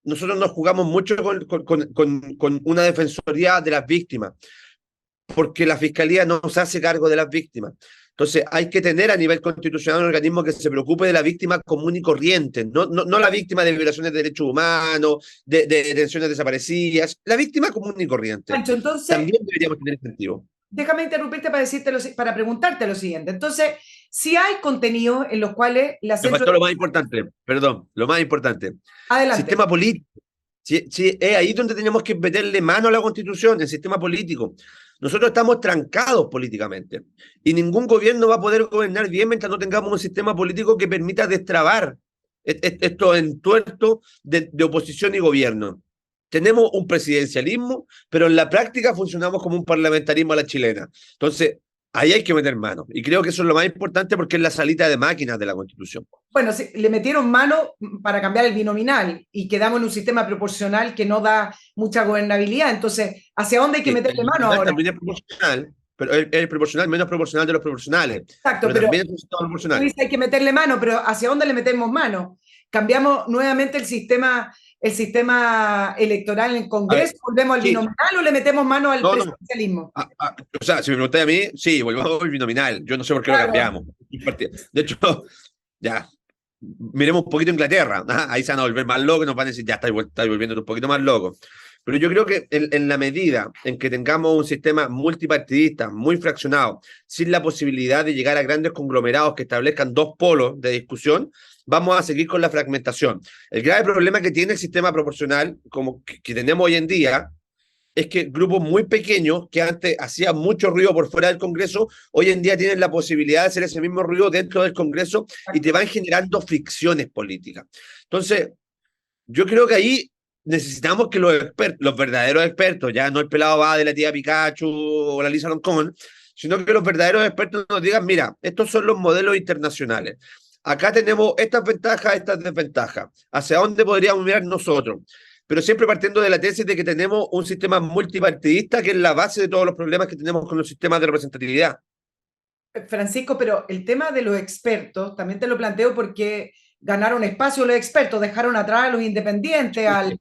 Nosotros nos jugamos mucho con una defensoría de las víctimas, porque la Fiscalía no se hace cargo de las víctimas. Entonces hay que tener a nivel constitucional un organismo que se preocupe de la víctima común y corriente, no la víctima de violaciones de derechos humanos, de detenciones desaparecidas, la víctima común y corriente. Pancho, entonces, también deberíamos tener incentivo. Déjame interrumpirte para preguntarte lo siguiente. Entonces, si hay contenido en los cuales la Me faltó lo más importante, perdón, lo más importante. Adelante. Sistema político. Sí, es ahí donde tenemos que meterle mano a la Constitución, el sistema político. Nosotros estamos trancados políticamente y ningún gobierno va a poder gobernar bien mientras no tengamos un sistema político que permita destrabar estos entuertos de oposición y gobierno. Tenemos un presidencialismo, pero en la práctica funcionamos como un parlamentarismo a la chilena. Entonces, ahí hay que meter mano. Y creo que eso es lo más importante porque es la salita de máquinas de la Constitución. Bueno, sí, le metieron mano para cambiar el binominal y quedamos en un sistema proporcional que no da mucha gobernabilidad. Entonces, ¿hacia dónde hay que meterle mano ahora? También es proporcional, pero es el proporcional menos proporcional de los proporcionales. Exacto, pero también es un sistema proporcional. Dice, hay que meterle mano, pero ¿hacia dónde le metemos mano? ¿Cambiamos nuevamente el sistema electoral en el Congreso? ¿Volvemos al binominal o le metemos mano al presidencialismo? O sea, si me preguntáis a mí, sí, volvemos al binominal. Yo no sé por qué lo cambiamos. De hecho, ya, miremos un poquito Inglaterra, ¿ah? Ahí se van a volver más locos, nos van a decir, ya estáis volviendo un poquito más locos. Pero yo creo que en la medida en que tengamos un sistema multipartidista, muy fraccionado, sin la posibilidad de llegar a grandes conglomerados que establezcan dos polos de discusión, vamos a seguir con la fragmentación. El grave problema que tiene el sistema proporcional, como que tenemos hoy en día, es que grupos muy pequeños que antes hacían mucho ruido por fuera del Congreso, hoy en día tienen la posibilidad de hacer ese mismo ruido dentro del Congreso y te van generando fricciones políticas. Entonces, yo creo que ahí necesitamos que los verdaderos expertos, ya no el pelado va de la tía Pikachu o la Lisa Loncón, sino que los verdaderos expertos nos digan, mira, estos son los modelos internacionales. Acá tenemos estas ventajas, estas desventajas. ¿Hacia dónde podríamos mirar nosotros? Pero siempre partiendo de la tesis de que tenemos un sistema multipartidista que es la base de todos los problemas que tenemos con los sistemas de representatividad. Francisco, pero el tema de los expertos, también te lo planteo porque ganaron espacio los expertos, dejaron atrás a los independientes, al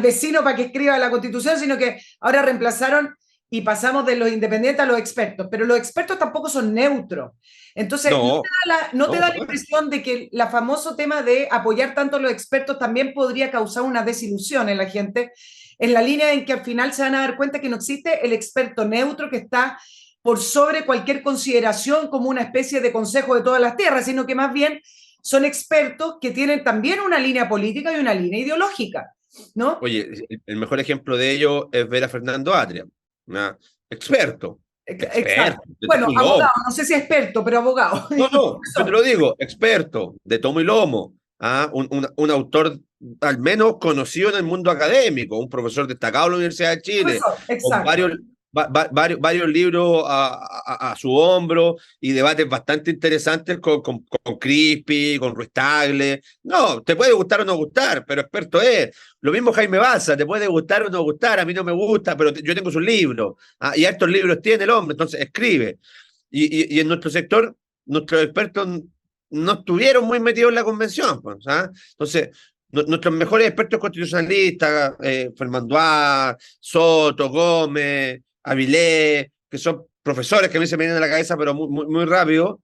vecino para que escriba la Constitución, sino que ahora reemplazaron y pasamos de los independientes a los expertos, pero los expertos tampoco son neutros. Entonces, ¿no te da la impresión de que el famoso tema de apoyar tanto a los expertos también podría causar una desilusión en la gente, en la línea en que al final se van a dar cuenta que no existe el experto neutro que está por sobre cualquier consideración como una especie de consejo de todas las tierras, sino que más bien son expertos que tienen también una línea política y una línea ideológica, ¿no? Oye, el mejor ejemplo de ello es ver a Fernando Atria, ¿no? Experto. Exacto. Bueno, abogado, no sé si experto, pero abogado. No, yo te lo digo, experto, de tomo y lomo, ¿ah? Un autor al menos conocido en el mundo académico, un profesor destacado de la Universidad de Chile, con varios libros a su hombro y debates bastante interesantes con Crispi, con Ruiz Tagle. No, te puede gustar o no gustar, pero experto es. Lo mismo Jaime Baza, te puede gustar o no gustar, a mí no me gusta, pero yo tengo sus libros, ¿ah? Y estos libros tiene el hombre, entonces escribe. Y en nuestro sector, nuestros expertos no estuvieron muy metidos en la convención, pues, ¿ah? Entonces, nuestros mejores expertos constitucionalistas, Fernando A., Soto, Gómez, Avilés, que son profesores que a mí se me vienen a la cabeza, pero muy rápido,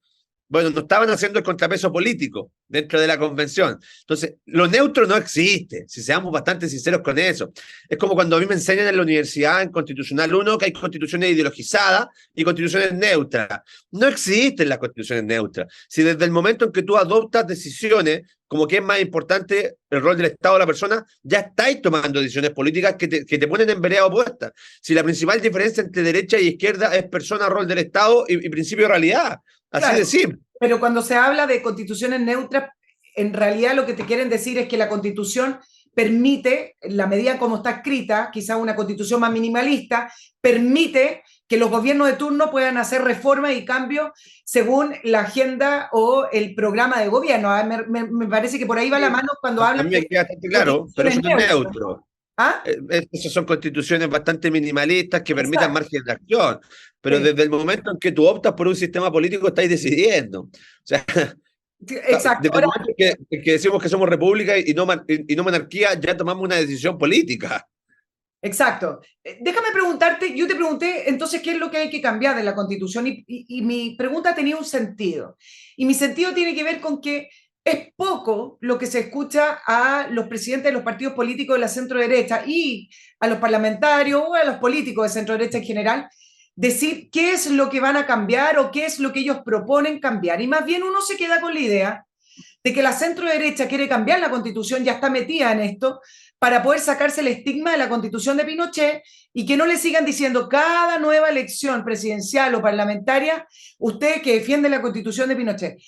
bueno, no estaban haciendo el contrapeso político dentro de la convención. Entonces, lo neutro no existe, si seamos bastante sinceros con eso. Es como cuando a mí me enseñan en la universidad, en Constitucional 1, que hay constituciones ideologizadas y constituciones neutras. No existen las constituciones neutras. Si desde el momento en que tú adoptas decisiones, como que es más importante el rol del Estado o la persona, ya estáis tomando decisiones políticas que te ponen en vereda opuesta. Si la principal diferencia entre derecha y izquierda es persona, rol del Estado y principio de realidad. Así claro, de simple. Pero cuando se habla de constituciones neutras, en realidad lo que te quieren decir es que la constitución permite, en la medida como está escrita, quizás una constitución más minimalista, permite que los gobiernos de turno puedan hacer reformas y cambios según la agenda o el programa de gobierno. Me parece que por ahí va la mano cuando hablan de... queda bastante claro, pero eso no es neutro. ¿Ah? Esas son constituciones bastante minimalistas que permitan margen de acción, pero desde el momento en que tú optas por un sistema político estáis decidiendo. O sea, exacto. Desde el momento que decimos que somos república y no monarquía, ya tomamos una decisión política. Exacto. Déjame preguntarte, yo te pregunté entonces qué es lo que hay que cambiar de la Constitución y mi pregunta tenía un sentido. Y mi sentido tiene que ver con que es poco lo que se escucha a los presidentes de los partidos políticos de la centro-derecha y a los parlamentarios o a los políticos de centro-derecha en general decir qué es lo que van a cambiar o qué es lo que ellos proponen cambiar. Y más bien uno se queda con la idea de que la centro-derecha quiere cambiar la Constitución, ya está metida en esto, para poder sacarse el estigma de la Constitución de Pinochet y que no le sigan diciendo cada nueva elección presidencial o parlamentaria, usted que defiende la Constitución de Pinochet.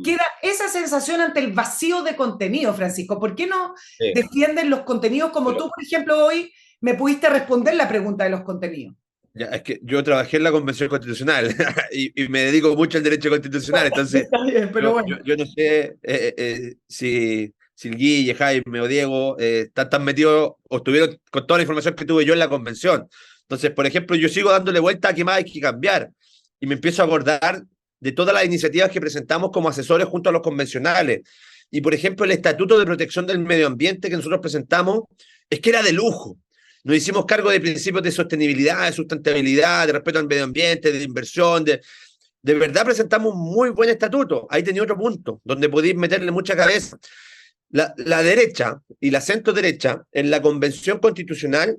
Queda esa sensación ante el vacío de contenido, Francisco. ¿Por qué no defienden los contenidos como tú, por ejemplo, hoy me pudiste responder la pregunta de los contenidos? Ya, es que yo trabajé en la Convención Constitucional y me dedico mucho al derecho constitucional, entonces está bien, pero bueno. yo no sé si el Guille, Jaime o Diego están tan metidos o estuvieron con toda la información que tuve yo en la convención. Entonces, por ejemplo, yo sigo dándole vuelta a qué más hay que cambiar y me empiezo a acordar de todas las iniciativas que presentamos como asesores junto a los convencionales. Y, por ejemplo, el Estatuto de Protección del Medio Ambiente que nosotros presentamos es que era de lujo. Nos hicimos cargo de principios de sostenibilidad, de sustentabilidad, de respeto al medio ambiente, de inversión, De verdad presentamos un muy buen estatuto. Ahí tenía otro punto, donde podéis meterle mucha cabeza. La derecha y la centro derecha en la Convención Constitucional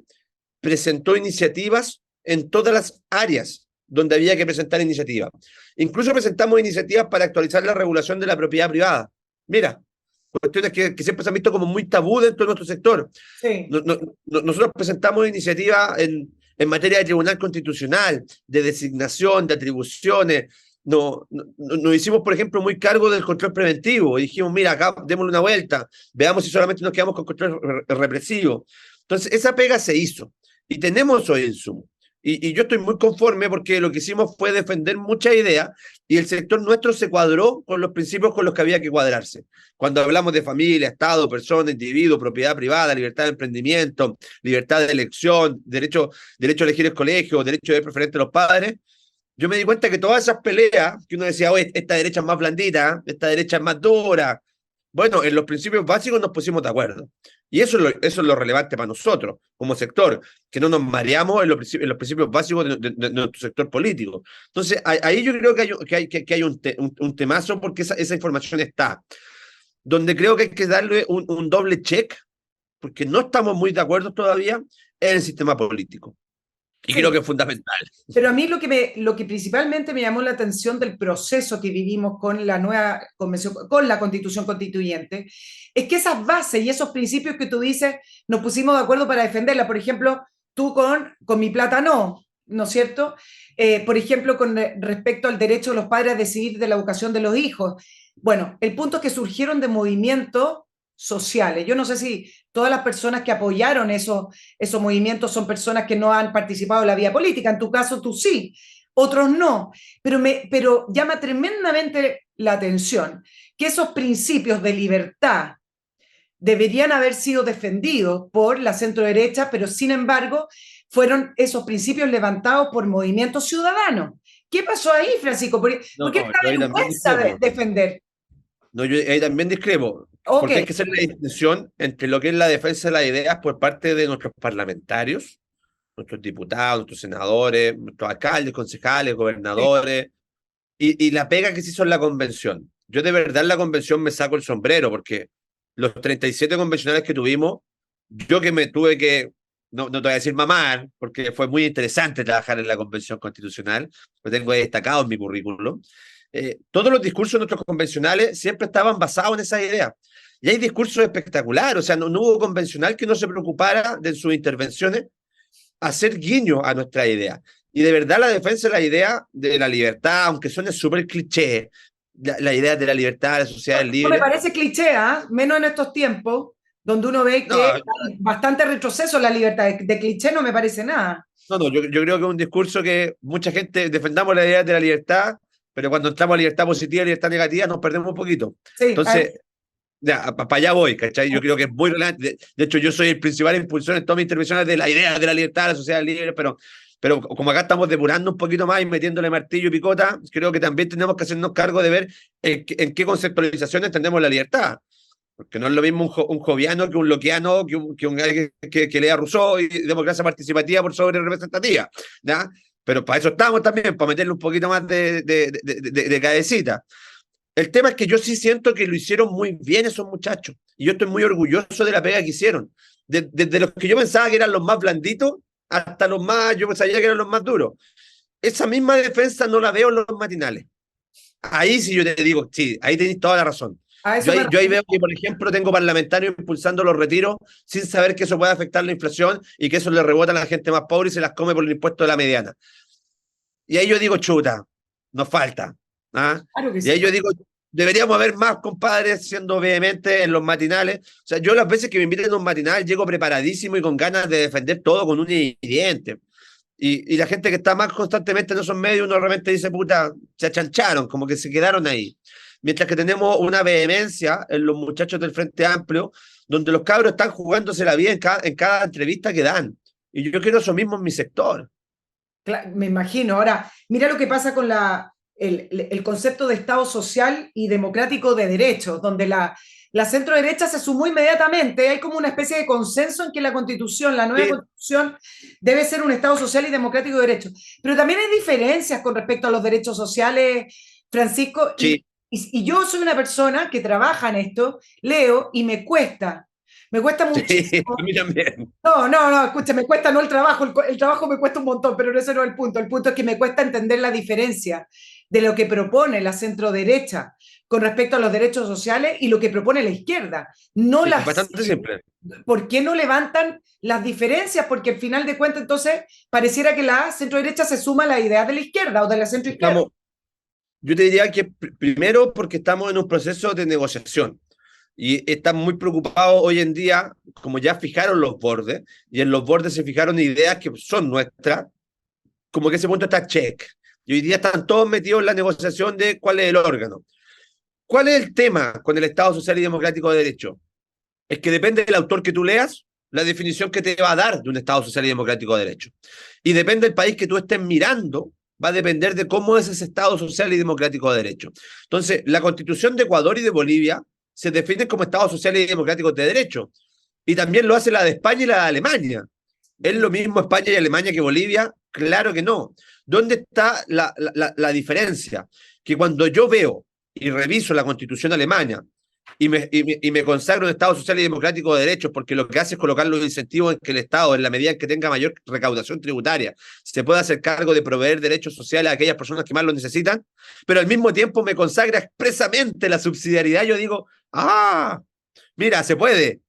presentó iniciativas en todas las áreas donde había que presentar iniciativas. Incluso presentamos iniciativas para actualizar la regulación de la propiedad privada. Mira, cuestiones que siempre se han visto como muy tabú dentro de nuestro sector. Sí. Nosotros presentamos iniciativas en materia de tribunal constitucional, de designación, de atribuciones. Nos hicimos, por ejemplo, muy cargo del control preventivo. Y dijimos, mira, acá démosle una vuelta, veamos si solamente nos quedamos con control represivo. Entonces, esa pega se hizo. Y tenemos hoy insumos. Y yo estoy muy conforme porque lo que hicimos fue defender muchas ideas y el sector nuestro se cuadró con los principios con los que había que cuadrarse. Cuando hablamos de familia, Estado, persona, individuo, propiedad privada, libertad de emprendimiento, libertad de elección, derecho a elegir el colegio, derecho de preferente a los padres, yo me di cuenta que todas esas peleas que uno decía, oye, esta derecha es más blandita, esta derecha es más dura, bueno, en los principios básicos nos pusimos de acuerdo. Y eso es lo relevante para nosotros, como sector, que no nos mareamos en los principios básicos de nuestro sector político. Entonces, ahí yo creo que hay un temazo porque esa información está. Donde creo que hay que darle un doble check, porque no estamos muy de acuerdo todavía, en el sistema político. Y creo Sí. que es fundamental. Pero a mí lo que principalmente me llamó la atención del proceso que vivimos con la nueva convención, con la constitución constituyente, es que esas bases y esos principios que tú dices, nos pusimos de acuerdo para defenderla. Por ejemplo, tú con mi plata ¿no es cierto? Por ejemplo, con respecto al derecho de los padres a decidir de la educación de los hijos. Bueno, el punto es que surgieron de movimientos sociales. Yo no sé si todas las personas que apoyaron esos movimientos son personas que no han participado en la vida política. En tu caso, tú sí, otros no. Pero llama tremendamente la atención que esos principios de libertad deberían haber sido defendidos por la centro-derecha, pero sin embargo fueron esos principios levantados por movimientos ciudadanos. ¿Qué pasó ahí, Francisco? ¿Por qué No, esta yo ahí también vergüenza de discrepo. defender? No, yo ahí también discrepo, Ok, porque hay que hacer la distinción entre lo que es la defensa de las ideas por parte de nuestros parlamentarios, nuestros diputados, nuestros senadores, nuestros alcaldes, concejales, sí, gobernadores, y la pega que se hizo en la convención. Yo de verdad en la convención me saco el sombrero, porque los 37 convencionales que tuvimos, yo que me tuve que, no te voy a decir mamar, porque fue muy interesante trabajar en la convención constitucional, lo tengo ahí destacado en mi currículum. Todos los discursos de nuestros convencionales siempre estaban basados en esa idea. Y hay discursos espectaculares, o sea, no hubo convencional que no se preocupara de sus intervenciones hacer guiño a nuestra idea. Y de verdad la defensa de la idea de la libertad, aunque suene súper cliché, la idea de la libertad, de la sociedad no me libre. parece cliché, ¿eh? Menos en estos tiempos, donde uno ve que No, hay bastante retroceso en la libertad. De cliché no me parece nada. yo creo que es un discurso que mucha gente defendamos la idea de la libertad, pero cuando entramos a libertad positiva y libertad negativa nos perdemos un poquito. Sí, Entonces, ya, para allá voy, ¿cachai? Yo creo que es muy relevante. De hecho, yo soy el principal impulsor en todas mis intervenciones de la idea de la libertad, de la sociedad libre, pero como acá estamos depurando un poquito más y metiéndole martillo y picota, creo que también tenemos que hacernos cargo de ver en qué conceptualización entendemos la libertad. Porque no es lo mismo un joviano que un loquiano, que un alguien que lea Rousseau y democracia participativa por sobre representativa. ¿Ya? Pero para eso estamos también, para meterle un poquito más de cabecita. El tema es que yo sí siento que lo hicieron muy bien esos muchachos. Y yo estoy muy orgulloso de la pega que hicieron. Desde los que yo pensaba que eran los más blanditos hasta los más, yo sabía que eran los más duros. Esa misma defensa no la veo en los matinales. Ahí sí yo te digo, sí, ahí tenéis toda la razón. a eso Yo me ahí, yo ahí veo que, por ejemplo, tengo parlamentarios impulsando los retiros sin saber que eso puede afectar la inflación y que eso le rebota a la gente más pobre y se las come por el impuesto de la mediana. Y ahí yo digo, chuta, nos falta. ¿Ah? claro que Y ahí sí. yo digo, deberíamos haber más compadres siendo vehementes en los matinales. O sea, yo las veces que me invitan a un matinal llego preparadísimo y con ganas de defender todo con un diente. Y la gente que está más constantemente en esos medios, uno realmente dice, puta, se achancharon, como que se quedaron ahí. Mientras que tenemos una vehemencia en los muchachos del Frente Amplio, donde los cabros están jugándose la vida en cada entrevista que dan. Y yo quiero eso mismo en mi sector. Me imagino. Ahora, mira lo que pasa con el concepto de Estado social y democrático de derechos, donde la centro derecha se sumó inmediatamente. Hay como una especie de consenso en que la Constitución, la nueva Sí, Constitución, debe ser un Estado social y democrático de derecho. Pero también hay diferencias con respecto a los derechos sociales, Francisco, sí, y yo soy una persona que trabaja en esto, leo y me cuesta sí, a muchísimo. mí también. No, no, no, escucha, me cuesta no el trabajo, el trabajo me cuesta un montón, pero ese no es el punto. El punto es que me cuesta entender la diferencia de lo que propone la centro derecha con respecto a los derechos sociales y lo que propone la izquierda. No Sí, es las bastante sé. simple. ¿Por qué no levantan las diferencias? Porque al final de cuentas, entonces, pareciera que la centro derecha se suma a la idea de la izquierda o de la centro izquierda. Estamos, yo te diría que primero porque estamos en un proceso de negociación y están muy preocupados hoy en día, como ya fijaron los bordes, y en los bordes se fijaron ideas que son nuestras, como que ese punto está check. Y hoy día están todos metidos en la negociación de cuál es el órgano. ¿Cuál es el tema con el Estado Social y Democrático de Derecho? Es que depende del autor que tú leas, la definición que te va a dar de un Estado Social y Democrático de Derecho. Y depende del país que tú estés mirando, va a depender de cómo es ese Estado Social y Democrático de Derecho. Entonces, la Constitución de Ecuador y de Bolivia se definen como Estados Sociales y Democráticos de Derecho. Y también lo hace la de España y la de Alemania. ¿Es lo mismo España y Alemania que Bolivia? Claro que no. ¿Dónde está la diferencia? Que cuando yo veo y reviso la Constitución alemana y me consagro un Estado social y democrático de derechos, porque lo que hace es colocar los incentivos en que el Estado, en la medida en que tenga mayor recaudación tributaria, se pueda hacer cargo de proveer derechos sociales a aquellas personas que más lo necesitan, pero al mismo tiempo me consagra expresamente la subsidiariedad. Yo digo, mira, se puede,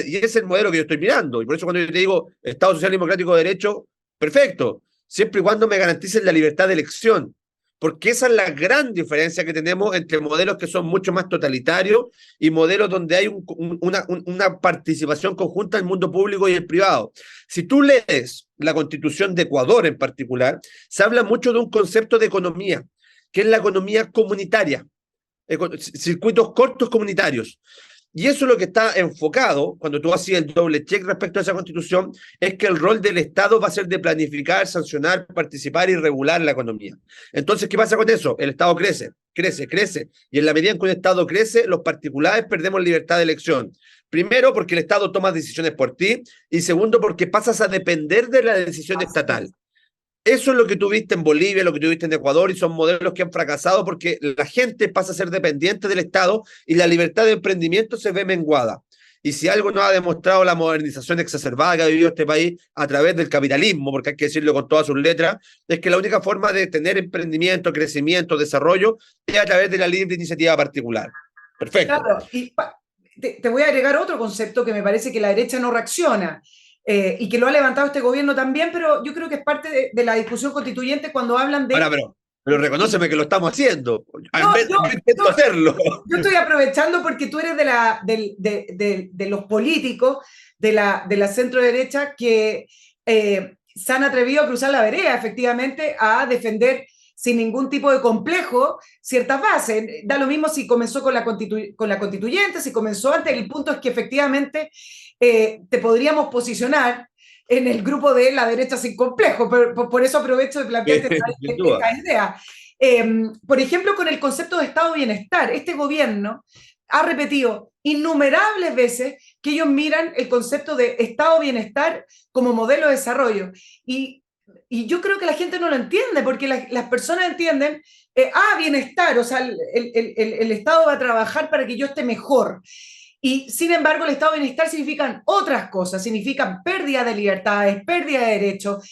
y ese es el modelo que yo estoy mirando, y por eso cuando yo te digo Estado social y democrático de derecho, perfecto, siempre y cuando me garanticen la libertad de elección, porque esa es la gran diferencia que tenemos entre modelos que son mucho más totalitarios y modelos donde hay una participación conjunta del mundo público y el privado. Si tú lees la Constitución de Ecuador en particular, se habla mucho de un concepto de economía, que es la economía comunitaria, circuitos cortos comunitarios. Y eso es lo que está enfocado, cuando tú haces el doble check respecto a esa constitución, es que el rol del Estado va a ser de planificar, sancionar, participar y regular la economía. Entonces, ¿qué pasa con eso? El Estado crece, crece, crece. Y en la medida en que un Estado crece, los particulares perdemos libertad de elección. Primero, porque el Estado toma decisiones por ti. Y segundo, porque pasas a depender de la decisión estatal. Eso es lo que tuviste en Bolivia, lo que tuviste en Ecuador, y son modelos que han fracasado porque la gente pasa a ser dependiente del Estado y la libertad de emprendimiento se ve menguada. Y si algo nos ha demostrado la modernización exacerbada que ha vivido este país a través del capitalismo, porque hay que decirlo con todas sus letras, es que la única forma de tener emprendimiento, crecimiento, desarrollo es a través de la libre iniciativa particular. Perfecto. Claro, y te voy a agregar otro concepto que me parece que la derecha no reacciona y que lo ha levantado este gobierno también, pero yo creo que es parte de la discusión constituyente cuando hablan Ahora, de... pero reconóceme que lo estamos haciendo. No, Yo intento hacerlo. yo estoy aprovechando porque tú eres de los políticos de la centro derecha que se han atrevido a cruzar la vereda, efectivamente, a defender sin ningún tipo de complejo ciertas bases. Da lo mismo si comenzó con con la constituyente, si comenzó antes. El punto es que efectivamente te podríamos posicionar en el grupo de la derecha sin complejo. Por eso aprovecho de plantearte Sin duda. esta idea. Por ejemplo, con el concepto de estado de bienestar, este gobierno ha repetido innumerables veces que ellos miran el concepto de estado de bienestar como modelo de desarrollo. Y yo creo que la gente no lo entiende, porque las personas entienden, bienestar, o sea, el Estado va a trabajar para que yo esté mejor. Y sin embargo, el estado de bienestar significan otras cosas, significan pérdida de libertades, pérdida de derechos,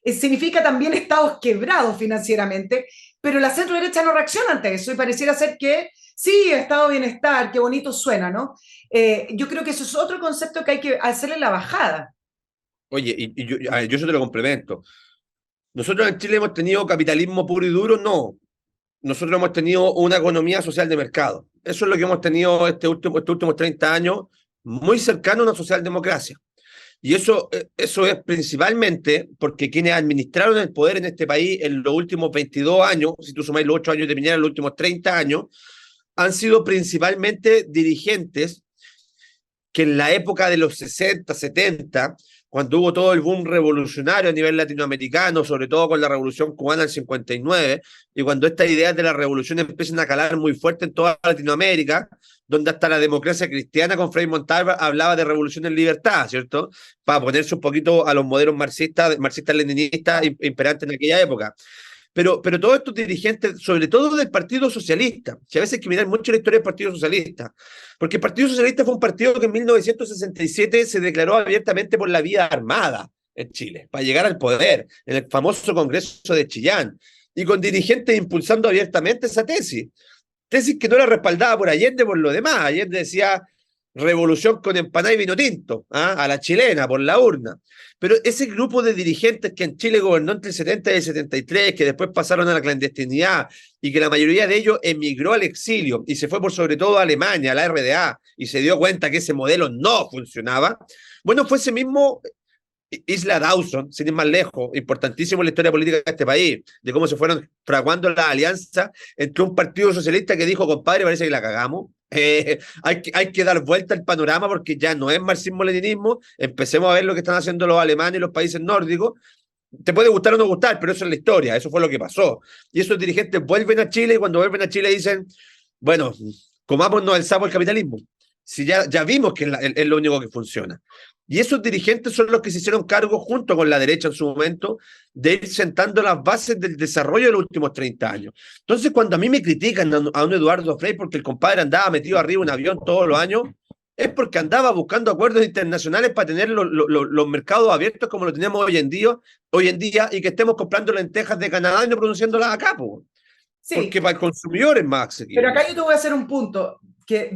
significa también estados quebrados financieramente, pero la centro derecha no reacciona ante eso y pareciera ser que sí, estado de bienestar, qué bonito suena, ¿no? Yo creo que eso es otro concepto que hay que hacerle la bajada. Oye, yo eso te lo complemento. ¿Nosotros en Chile hemos tenido capitalismo puro y duro? No. Nosotros hemos tenido una economía social de mercado. Eso es lo que hemos tenido estos últimos 30 años, muy cercano a una socialdemocracia. Y eso es principalmente porque quienes administraron el poder en este país en los últimos 22 años, si tú sumáis los 8 años de Piñera, en los últimos 30 años, han sido principalmente dirigentes que en la época de los 60, 70, cuando hubo todo el boom revolucionario a nivel latinoamericano, sobre todo con la Revolución Cubana del 59, y cuando estas ideas de la revolución empiezan a calar muy fuerte en toda Latinoamérica, donde hasta la democracia cristiana con Frei Montalva hablaba de revolución en libertad, ¿cierto? Para ponerse un poquito a los modelos marxistas-leninistas imperantes en aquella época. Pero todos estos dirigentes, sobre todo del Partido Socialista, que a veces hay que mirar mucho la historia del Partido Socialista, porque el Partido Socialista fue un partido que en 1967 se declaró abiertamente por la vía armada en Chile, para llegar al poder, en el famoso Congreso de Chillán, y con dirigentes impulsando abiertamente esa tesis que no era respaldada por Allende por lo demás. Allende decía revolución con empanada y vino tinto, ¿ah? A la chilena, por la urna. Pero ese grupo de dirigentes que en Chile gobernó entre el 70 y el 73, que después pasaron a la clandestinidad y que la mayoría de ellos emigró al exilio y se fue por sobre todo a Alemania, a la RDA, y se dio cuenta que ese modelo no funcionaba, bueno, fue ese mismo Isla Dawson, sin ir más lejos, importantísimo en la historia política de este país, de cómo se fueron fraguando las alianzas entre un partido socialista que dijo, compadre, parece que la cagamos, hay que dar vuelta al panorama porque ya no es marxismo-leninismo, empecemos a ver lo que están haciendo los alemanes y los países nórdicos, te puede gustar o no gustar, pero eso es la historia, eso fue lo que pasó. Y esos dirigentes vuelven a Chile y cuando vuelven a Chile dicen, bueno, comámonos el sapo del capitalismo. Si ya vimos que es lo único que funciona. Y esos dirigentes son los que se hicieron cargo, junto con la derecha en su momento, de ir sentando las bases del desarrollo de los últimos 30 años. Entonces, cuando a mí me critican a un Eduardo Frei porque el compadre andaba metido arriba de un avión todos los años, es porque andaba buscando acuerdos internacionales para tener los mercados abiertos como lo tenemos hoy en día y que estemos comprando lentejas de Canadá y no produciéndolas acá, po. Sí, porque para el consumidor es más asequible. pero acá yo te voy a hacer un punto, que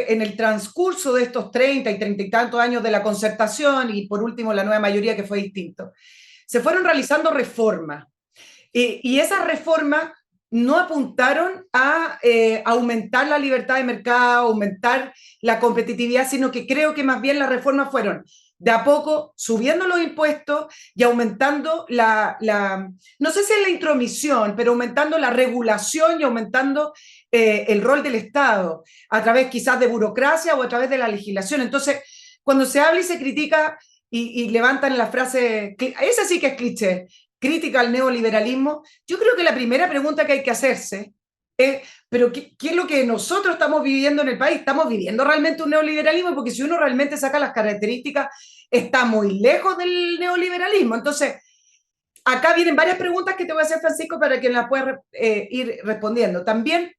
en el transcurso de estos 30 y 30 y tantos años de la concertación y por último la nueva mayoría que fue distinto, se fueron realizando reformas y esas reformas no apuntaron a aumentar la libertad de mercado, aumentar la competitividad, sino que creo que más bien las reformas fueron de a poco subiendo los impuestos y aumentando no sé si es la intromisión, pero aumentando la regulación y aumentando el rol del Estado, a través quizás de burocracia o a través de la legislación. Entonces, cuando se habla y se critica y levantan la frase, esa sí que es cliché, crítica al neoliberalismo, yo creo que la primera pregunta que hay que hacerse es, pero ¿qué es lo que nosotros estamos viviendo en el país? ¿Estamos viviendo realmente un neoliberalismo? Porque si uno realmente saca las características, está muy lejos del neoliberalismo. Entonces, acá vienen varias preguntas que te voy a hacer, Francisco, para que las puedas ir respondiendo. También,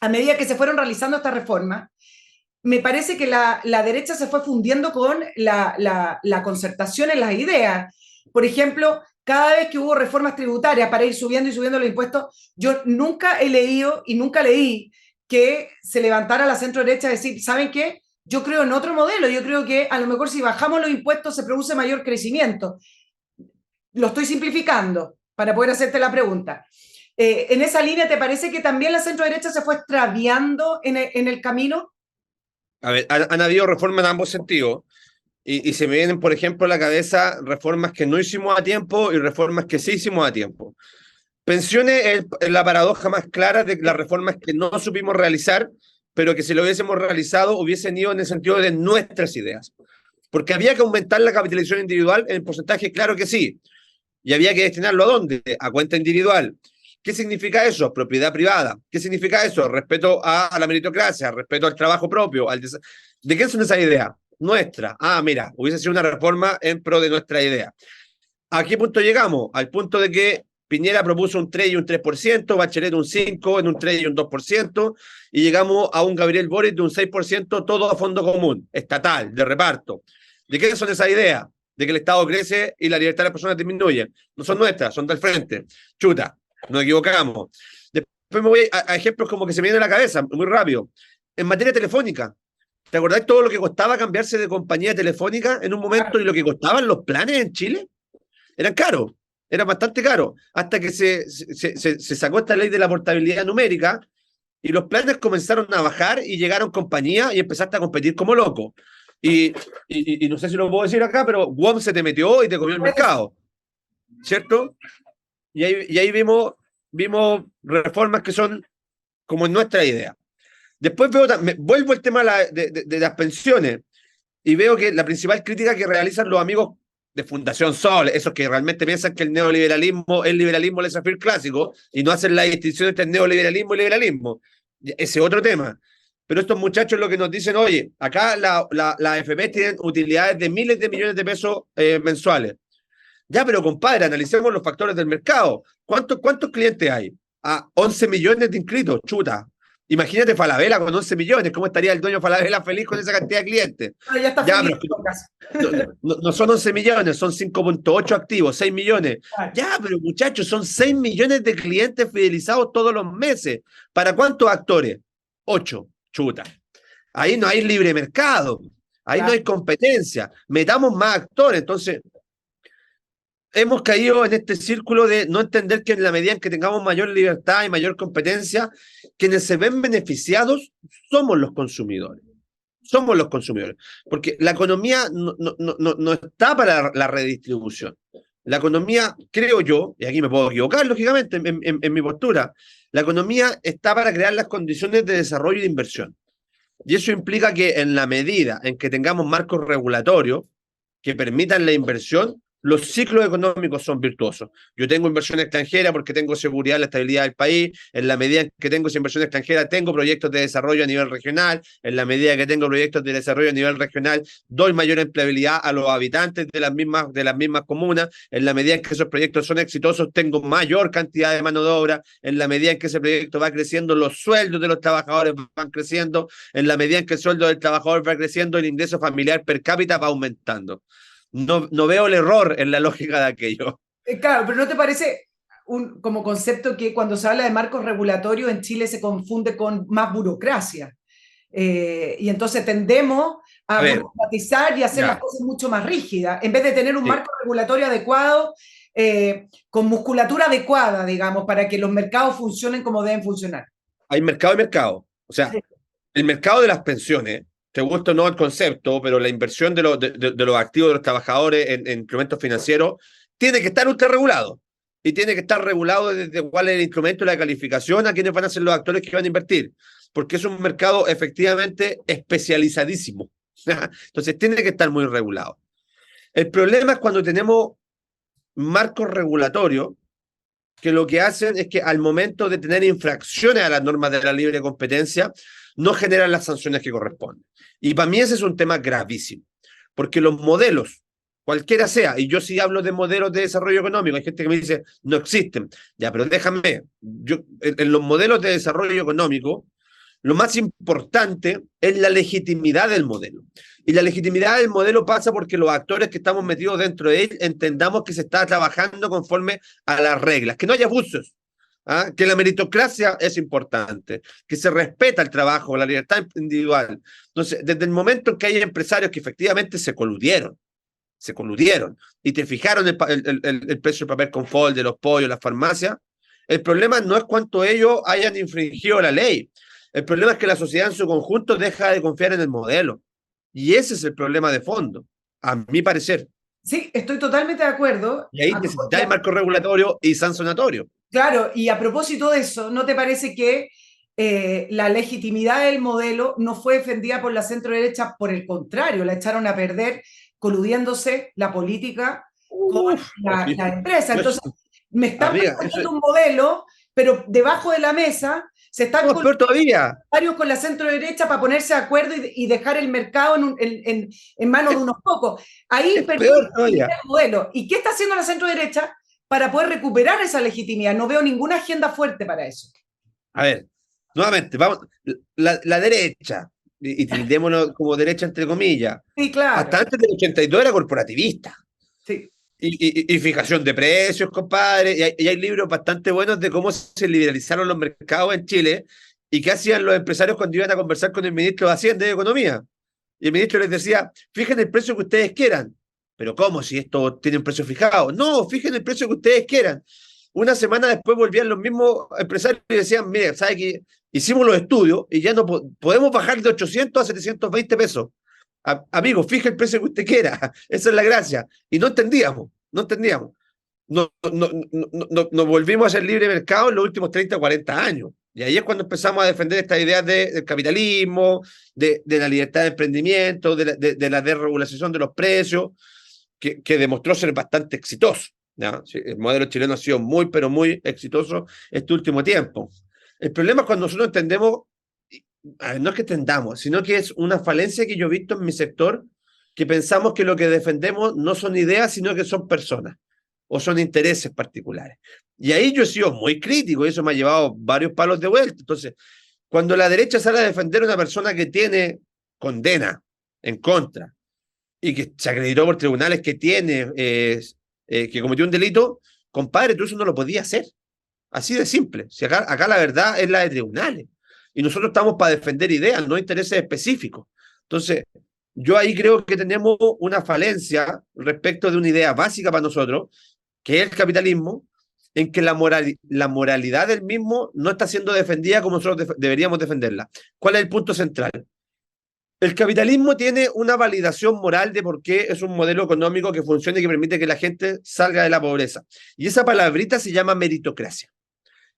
a medida que se fueron realizando estas reformas, me parece que la derecha se fue fundiendo con la concertación en las ideas. Por ejemplo, cada vez que hubo reformas tributarias para ir subiendo y subiendo los impuestos, yo nunca he leído y nunca leí que se levantara la centro derecha a decir, ¿saben qué? Yo creo en otro modelo, yo creo que a lo mejor si bajamos los impuestos se produce mayor crecimiento. Lo estoy simplificando para poder hacerte la pregunta. En esa línea, ¿te parece que también la centro derecha se fue extraviando en el camino? A ver, han habido reformas en ambos sentidos y se me vienen, por ejemplo, a la cabeza reformas que no hicimos a tiempo y reformas que sí hicimos a tiempo. Pensiones es la paradoja más clara de las reformas que no supimos realizar, pero que si lo hubiésemos realizado hubiesen ido en el sentido de nuestras ideas. Porque había que aumentar la capitalización individual en el porcentaje, claro que sí. Y había que destinarlo ¿a dónde? A cuenta individual. ¿Qué significa eso? Propiedad privada. ¿Qué significa eso? Respeto a la meritocracia, respeto al trabajo propio. ¿De qué son esas ideas? Nuestra. Ah, mira, hubiese sido una reforma en pro de nuestra idea. ¿A qué punto llegamos? Al punto de que Piñera propuso un 3 y un 3%, Bachelet un 5, en un 3 y un 2%, y llegamos a un Gabriel Boric de un 6%, todo a fondo común, estatal, de reparto. ¿De qué son esas ideas? De que el Estado crece y la libertad de las personas disminuye. No son nuestras, son del frente. Chuta, nos equivocamos. Después me voy a ejemplos como que se me vienen a la cabeza, muy rápido. En materia telefónica, ¿te acordás todo lo que costaba cambiarse de compañía telefónica en un momento y lo que costaban los planes en Chile? Eran caros, eran bastante caros, hasta que se sacó esta ley de la portabilidad numérica y los planes comenzaron a bajar y llegaron compañías y empezaste a competir como loco. Y no sé si lo puedo decir acá, pero WOM se te metió y te comió el mercado, ¿cierto? Y ahí vimos reformas que son como en nuestra idea. Después vuelvo al tema de las pensiones y veo que la principal crítica que realizan los amigos de Fundación Sol, esos que realmente piensan que el neoliberalismo es el liberalismo laissez-faire clásico y no hacen la distinción entre el neoliberalismo y liberalismo. Ese es otro tema. Pero estos muchachos lo que nos dicen, oye, acá la AFP tienen utilidades de miles de millones de pesos mensuales. Ya, pero compadre, analicemos los factores del mercado. ¿Cuántos clientes hay? 11 millones de inscritos, chuta. Imagínate Falabella con 11 millones, ¿cómo estaría el dueño Falabella feliz con esa cantidad de clientes? Pero ya está Ya, feliz pero no son 11 millones, son 5,8 activos, 6 millones. Claro. Ya, pero muchachos, son 6 millones de clientes fidelizados todos los meses. ¿Para cuántos actores? 8, chuta. Ahí no hay libre mercado, ahí no hay competencia. Metamos más actores, entonces hemos caído en este círculo de no entender que en la medida en que tengamos mayor libertad y mayor competencia, quienes se ven beneficiados somos los consumidores. Somos los consumidores. Porque la economía no está para la redistribución. La economía, creo yo, y aquí me puedo equivocar, lógicamente, en mi postura, la economía está para crear las condiciones de desarrollo y de inversión. Y eso implica que en la medida en que tengamos marcos regulatorios que permitan la inversión, los ciclos económicos son virtuosos. Yo tengo inversión extranjera porque tengo seguridad en la estabilidad del país. En la medida en que tengo esa inversión extranjera, tengo proyectos de desarrollo a nivel regional. En la medida que tengo proyectos de desarrollo a nivel regional, doy mayor empleabilidad a los habitantes de las mismas comunas. En la medida en que esos proyectos son exitosos, tengo mayor cantidad de mano de obra. En la medida en que ese proyecto va creciendo, los sueldos de los trabajadores van creciendo. En la medida en que el sueldo del trabajador va creciendo, el ingreso familiar per cápita va aumentando. No veo el error en la lógica de aquello. Claro, pero ¿no te parece como concepto que cuando se habla de marcos regulatorios en Chile se confunde con más burocracia? Y entonces tendemos a burocratizar y hacer las cosas mucho más rígidas, en vez de tener un marco regulatorio adecuado, con musculatura adecuada, digamos, para que los mercados funcionen como deben funcionar. Hay mercado y mercado. O sea, el mercado de las pensiones, te gusta o no el concepto, pero la inversión de los activos de los trabajadores en instrumentos financieros tiene que estar ultra regulado. Y tiene que estar regulado desde cuál es el instrumento y la calificación a quiénes van a ser los actores que van a invertir. Porque es un mercado efectivamente especializadísimo. Entonces tiene que estar muy regulado. El problema es cuando tenemos marcos regulatorios que lo que hacen es que al momento de tener infracciones a las normas de la libre competencia, no generan las sanciones que corresponden. Y para mí ese es un tema gravísimo, porque los modelos, cualquiera sea, y yo sí hablo de modelos de desarrollo económico, hay gente que me dice, no existen. Ya, pero déjame, en los modelos de desarrollo económico, lo más importante es la legitimidad del modelo. Y la legitimidad del modelo pasa porque los actores que estamos metidos dentro de él entendamos que se está trabajando conforme a las reglas, que no haya abusos, que la meritocracia es importante, que se respeta el trabajo, la libertad individual. Entonces, desde el momento en que hay empresarios que efectivamente se coludieron y te fijaron el precio del papel confort, de los pollos, las farmacias, el problema no es cuánto ellos hayan infringido la ley. El problema es que la sociedad en su conjunto deja de confiar en el modelo. Y ese es el problema de fondo, a mi parecer. Sí, estoy totalmente de acuerdo. Y ahí necesitáis marco regulatorio y sancionatorio. Claro, y a propósito de eso, ¿no te parece que la legitimidad del modelo no fue defendida por la centro-derecha? Por el contrario, la echaron a perder coludiéndose la política con la empresa. Entonces, me están proponiendo un modelo, pero debajo de la mesa se están coludiendo con la centro-derecha para ponerse de acuerdo y dejar el mercado en manos de unos pocos. Ahí perdió el modelo. ¿Y qué está haciendo la centro-derecha para poder recuperar esa legitimidad? No veo ninguna agenda fuerte para eso. A ver, nuevamente, vamos, la derecha, y tildémonos como derecha entre comillas, sí, claro, hasta antes del 82 era corporativista. Sí. Y fijación de precios, compadre, y hay libros bastante buenos de cómo se liberalizaron los mercados en Chile y qué hacían los empresarios cuando iban a conversar con el ministro de Hacienda y de Economía. Y el ministro les decía, fijen el precio que ustedes quieran. Pero ¿cómo si esto tiene un precio fijado? No, fijen el precio que ustedes quieran. Una semana después volvían los mismos empresarios y decían, mire, ¿sabe qué? Hicimos los estudios y ya no podemos bajar de 800 a 720 pesos. Amigo, fije el precio que usted quiera. Esa es la gracia. Y no entendíamos. Nos volvimos a hacer libre mercado en los últimos 30 o 40 años. Y ahí es cuando empezamos a defender estas ideas del capitalismo, de la libertad de emprendimiento, de la desregulación de los precios. que demostró ser bastante exitoso. ¿Ya? Sí, el modelo chileno ha sido muy, pero muy exitoso este último tiempo. El problema es cuando nosotros entendemos, no es que entendamos, sino que es una falencia que yo he visto en mi sector, que pensamos que lo que defendemos no son ideas, sino que son personas o son intereses particulares. Y ahí yo he sido muy crítico y eso me ha llevado varios palos de vuelta. Entonces, cuando la derecha sale a defender a una persona que tiene condena en contra y que se acreditó por tribunales que tiene, que cometió un delito, compadre, tú eso no lo podías hacer. Así de simple. Si acá la verdad es la de tribunales. Y nosotros estamos para defender ideas, no intereses específicos. Entonces, yo ahí creo que tenemos una falencia respecto de una idea básica para nosotros, que es el capitalismo, en que la moralidad del mismo no está siendo defendida como nosotros deberíamos defenderla. ¿Cuál es el punto central? El capitalismo tiene una validación moral de por qué es un modelo económico que funciona y que permite que la gente salga de la pobreza. Y esa palabrita se llama meritocracia.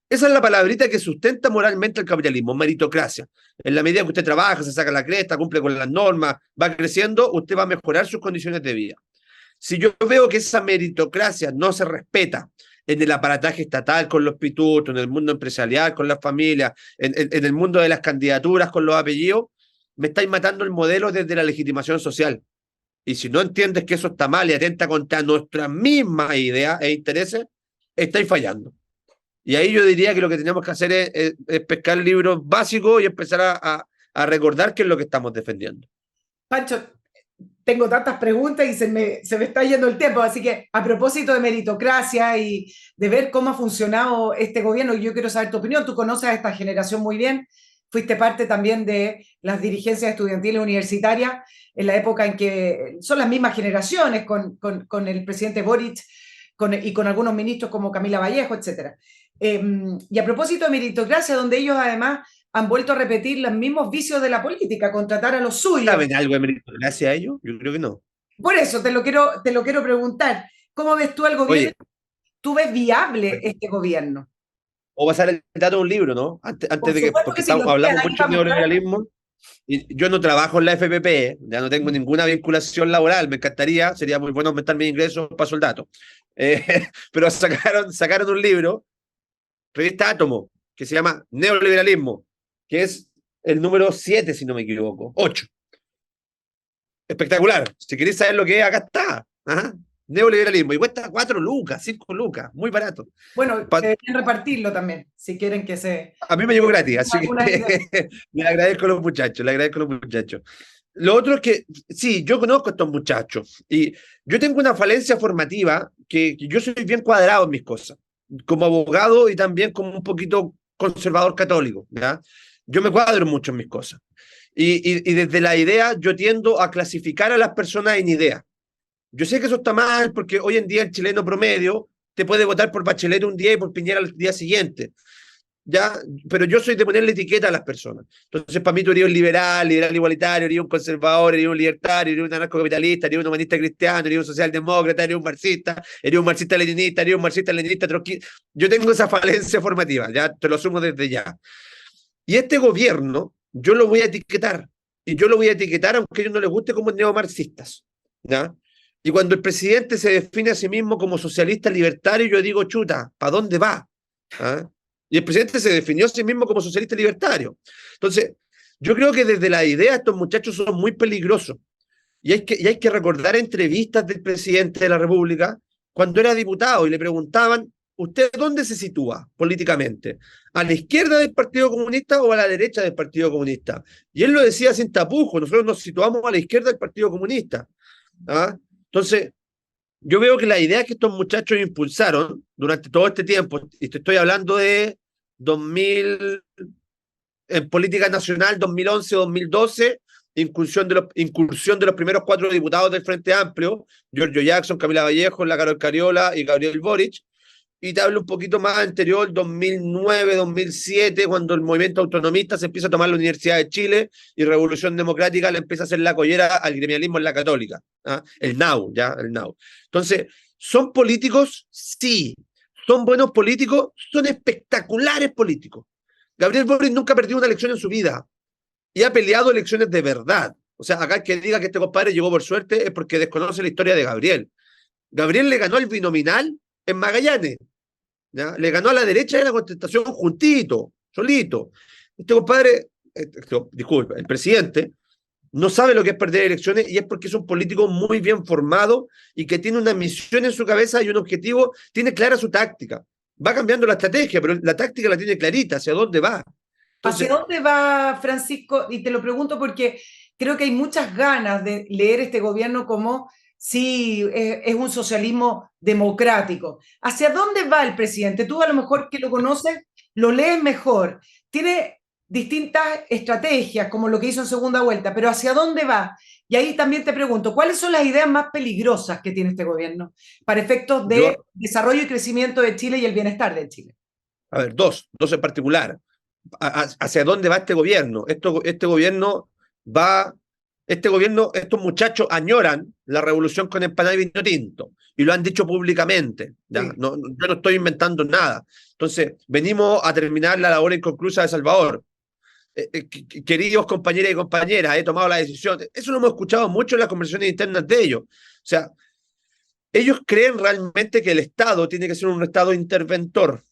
Esa es la palabrita que sustenta moralmente el capitalismo, meritocracia. En la medida que usted trabaja, se saca la cresta, cumple con las normas, va creciendo, usted va a mejorar sus condiciones de vida. Si yo veo que esa meritocracia no se respeta en el aparataje estatal con los pitutos, en el mundo empresarial con las familias, en el mundo de las candidaturas con los apellidos, me estáis matando el modelo desde la legitimación social. Y si no entiendes que eso está mal y atenta contra nuestras mismas ideas e intereses, estáis fallando. Y ahí yo diría que lo que tenemos que hacer es pescar libros básicos y empezar a recordar qué es lo que estamos defendiendo. Pancho, tengo tantas preguntas y se me está yendo el tiempo, así que a propósito de meritocracia y de ver cómo ha funcionado este gobierno, yo quiero saber tu opinión. Tú conoces a esta generación muy bien, fuiste parte también de las dirigencias estudiantiles universitarias en la época en que son las mismas generaciones con el presidente Boric y con algunos ministros como Camila Vallejo, etc. Y a propósito de meritocracia, donde ellos además han vuelto a repetir los mismos vicios de la política, contratar a los suyos. ¿Saben algo de meritocracia a ellos? Yo creo que no. Por eso te lo quiero preguntar. ¿Cómo ves tú al gobierno? Oye, ¿Tú ves viable este gobierno? o pasar el dato de un libro, ¿no? Antes Por de que, supuesto porque que sí, hablamos ahí mucho de vamos a hablar. neoliberalismo, y yo no trabajo en la FPP, ya no tengo ninguna vinculación laboral, me encantaría, sería muy bueno aumentar mis ingresos, paso el dato. Eh, pero sacaron un libro, revista Átomo, que se llama Neoliberalismo, que es el número 7, si no me equivoco, 8. Espectacular. Si queréis saber lo que es, acá está. Ajá. Neoliberalismo. Y cuesta 4 lucas, 5 lucas. Muy barato. Bueno, deberían repartirlo también, si quieren que se... A mí me llegó gratis, así alguna idea. que le agradezco a los muchachos, le agradezco a los muchachos. Lo otro es que, sí, yo conozco a estos muchachos y yo tengo una falencia formativa que yo soy bien cuadrado en mis cosas, como abogado y también como un poquito conservador católico, ¿ya? Yo me cuadro mucho en mis cosas. Y desde la idea yo tiendo a clasificar a las personas en ideas. Yo sé que eso está mal porque hoy en día el chileno promedio te puede votar por Bachelet un día y por Piñera al día siguiente. ¿Ya? Pero yo soy de ponerle etiqueta a las personas. Entonces, para mí tú eres un liberal, liberal igualitario, eres un conservador, eres un libertario, eres un anarcocapitalista, eres un humanista cristiano, eres un socialdemócrata, eres un marxista leninista, eres un marxista leninista trotskista. Yo tengo esa falencia formativa, ya te lo asumo desde ya. Y este gobierno, yo lo voy a etiquetar. Y yo lo voy a etiquetar aunque a ellos no les guste como neomarxistas. ¿Ya? Y cuando el presidente se define a sí mismo como socialista libertario, yo digo, chuta, ¿para dónde va? ¿Ah? Y el presidente se definió a sí mismo como socialista libertario. Entonces, yo creo que desde la idea estos muchachos son muy peligrosos. Y hay que recordar entrevistas del presidente de la República cuando era diputado y le preguntaban, ¿usted dónde se sitúa políticamente? ¿A la izquierda del Partido Comunista o a la derecha del Partido Comunista? Y él lo decía sin tapujos, nosotros nos situamos a la izquierda del Partido Comunista. ¿Ah? Entonces, yo veo que la idea que estos muchachos impulsaron durante todo este tiempo, y te estoy hablando de 2000, en política nacional, 2011-2012, incursión de los primeros 4 diputados del Frente Amplio, Giorgio Jackson, Camila Vallejo, la Carol Cariola y Gabriel Boric, y te hablo un poquito más anterior, 2009-2007, cuando el movimiento autonomista se empieza a tomar la Universidad de Chile y Revolución Democrática le empieza a hacer la collera al gremialismo en la Católica. ¿Ah? El NAU, ya, el NAU. Entonces, ¿son políticos? Sí. ¿Son buenos políticos? Son espectaculares políticos. Gabriel Boric nunca ha perdido una elección en su vida y ha peleado elecciones de verdad. O sea, acá el que diga que este compadre llegó por suerte es porque desconoce la historia de Gabriel. Gabriel le ganó al binominal en Magallanes, ¿ya? Le ganó a la derecha de la contestación juntito, solito. Este compadre, disculpe, el presidente, no sabe lo que es perder elecciones y es porque es un político muy bien formado y que tiene una misión en su cabeza y un objetivo, tiene clara su táctica. Va cambiando la estrategia, pero la táctica la tiene clarita, hacia dónde va. ¿Hacia Entonces, dónde va Francisco? Y te lo pregunto porque creo que hay muchas ganas de leer este gobierno como si es un socialismo democrático. ¿Hacia dónde va el presidente? Tú a lo mejor que lo conoces, lo lees mejor. Tiene distintas estrategias, como lo que hizo en segunda vuelta, pero ¿hacia dónde va? Y ahí también te pregunto, ¿cuáles son las ideas más peligrosas que tiene este gobierno para efectos de yo, desarrollo y crecimiento de Chile y el bienestar de Chile? a ver, dos en particular. ¿Hacia dónde va este gobierno? Este gobierno va, este gobierno, estos muchachos añoran la revolución con empanada y vino tinto, y lo han dicho públicamente, ¿ya? Sí. No, yo no estoy inventando nada. Entonces, venimos a terminar la labor inconclusa de Salvador. Queridos compañeras y compañeras, he tomado la decisión. Eso lo hemos escuchado mucho en las conversaciones internas de ellos. O sea, ellos creen realmente que el Estado tiene que ser un Estado interventor,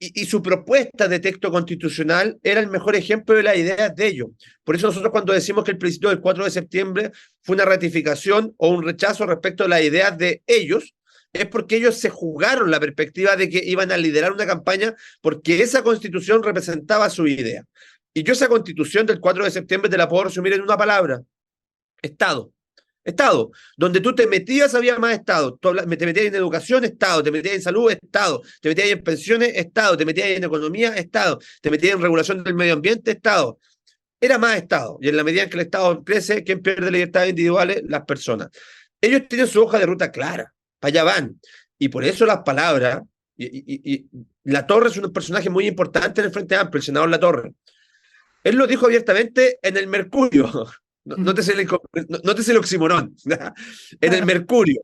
y su propuesta de texto constitucional era el mejor ejemplo de las ideas de ellos. Por eso nosotros cuando decimos que el plebiscito del 4 de septiembre fue una ratificación o un rechazo respecto a las ideas de ellos, es porque ellos se jugaron la perspectiva de que iban a liderar una campaña porque esa constitución representaba su idea. Y yo esa constitución del 4 de septiembre te la puedo resumir en una palabra: Estado. Estado. Donde tú te metías había más Estado. Te metías en educación, Estado. Te metías en salud, Estado. Te metías en pensiones, Estado. Te metías en economía, Estado. Te metías en regulación del medio ambiente, Estado. Era más Estado. Y en la medida en que el Estado crece, ¿quién pierde libertades individuales? Las personas. Ellos tienen su hoja de ruta clara. Para allá van. Y por eso las palabras. Y Latorre es un personaje muy importante en el Frente Amplio, el senador Latorre. Él lo dijo abiertamente en el Mercurio. Nótese el oxímoron. En el Mercurio.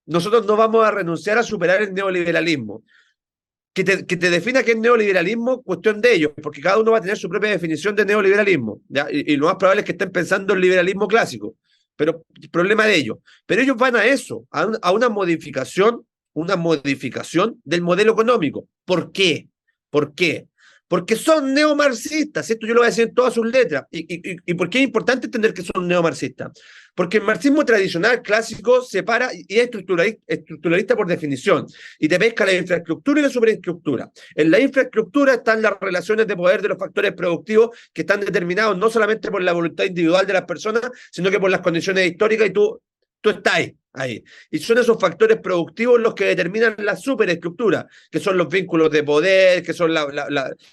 Nosotros no vamos a renunciar a superar el neoliberalismo. Que te defina qué es neoliberalismo, cuestión de ellos, porque cada uno va a tener su propia definición de neoliberalismo, ¿ya? Y lo más probable es que estén pensando en liberalismo clásico, pero problema de ellos. Pero ellos van a eso, a una modificación del modelo económico. ¿Por qué? ¿Por qué? Porque son neomarxistas, esto yo lo voy a decir en todas sus letras. ¿Y por qué es importante entender que son neomarxistas? Porque el marxismo tradicional, clásico, separa y es estructuralista por definición, y te pesca la infraestructura y la superestructura. En la infraestructura están las relaciones de poder de los factores productivos que están determinados no solamente por la voluntad individual de las personas, sino que por las condiciones históricas, y tú estás ahí. Y son esos factores productivos los que determinan la superestructura, que son los vínculos de poder, que son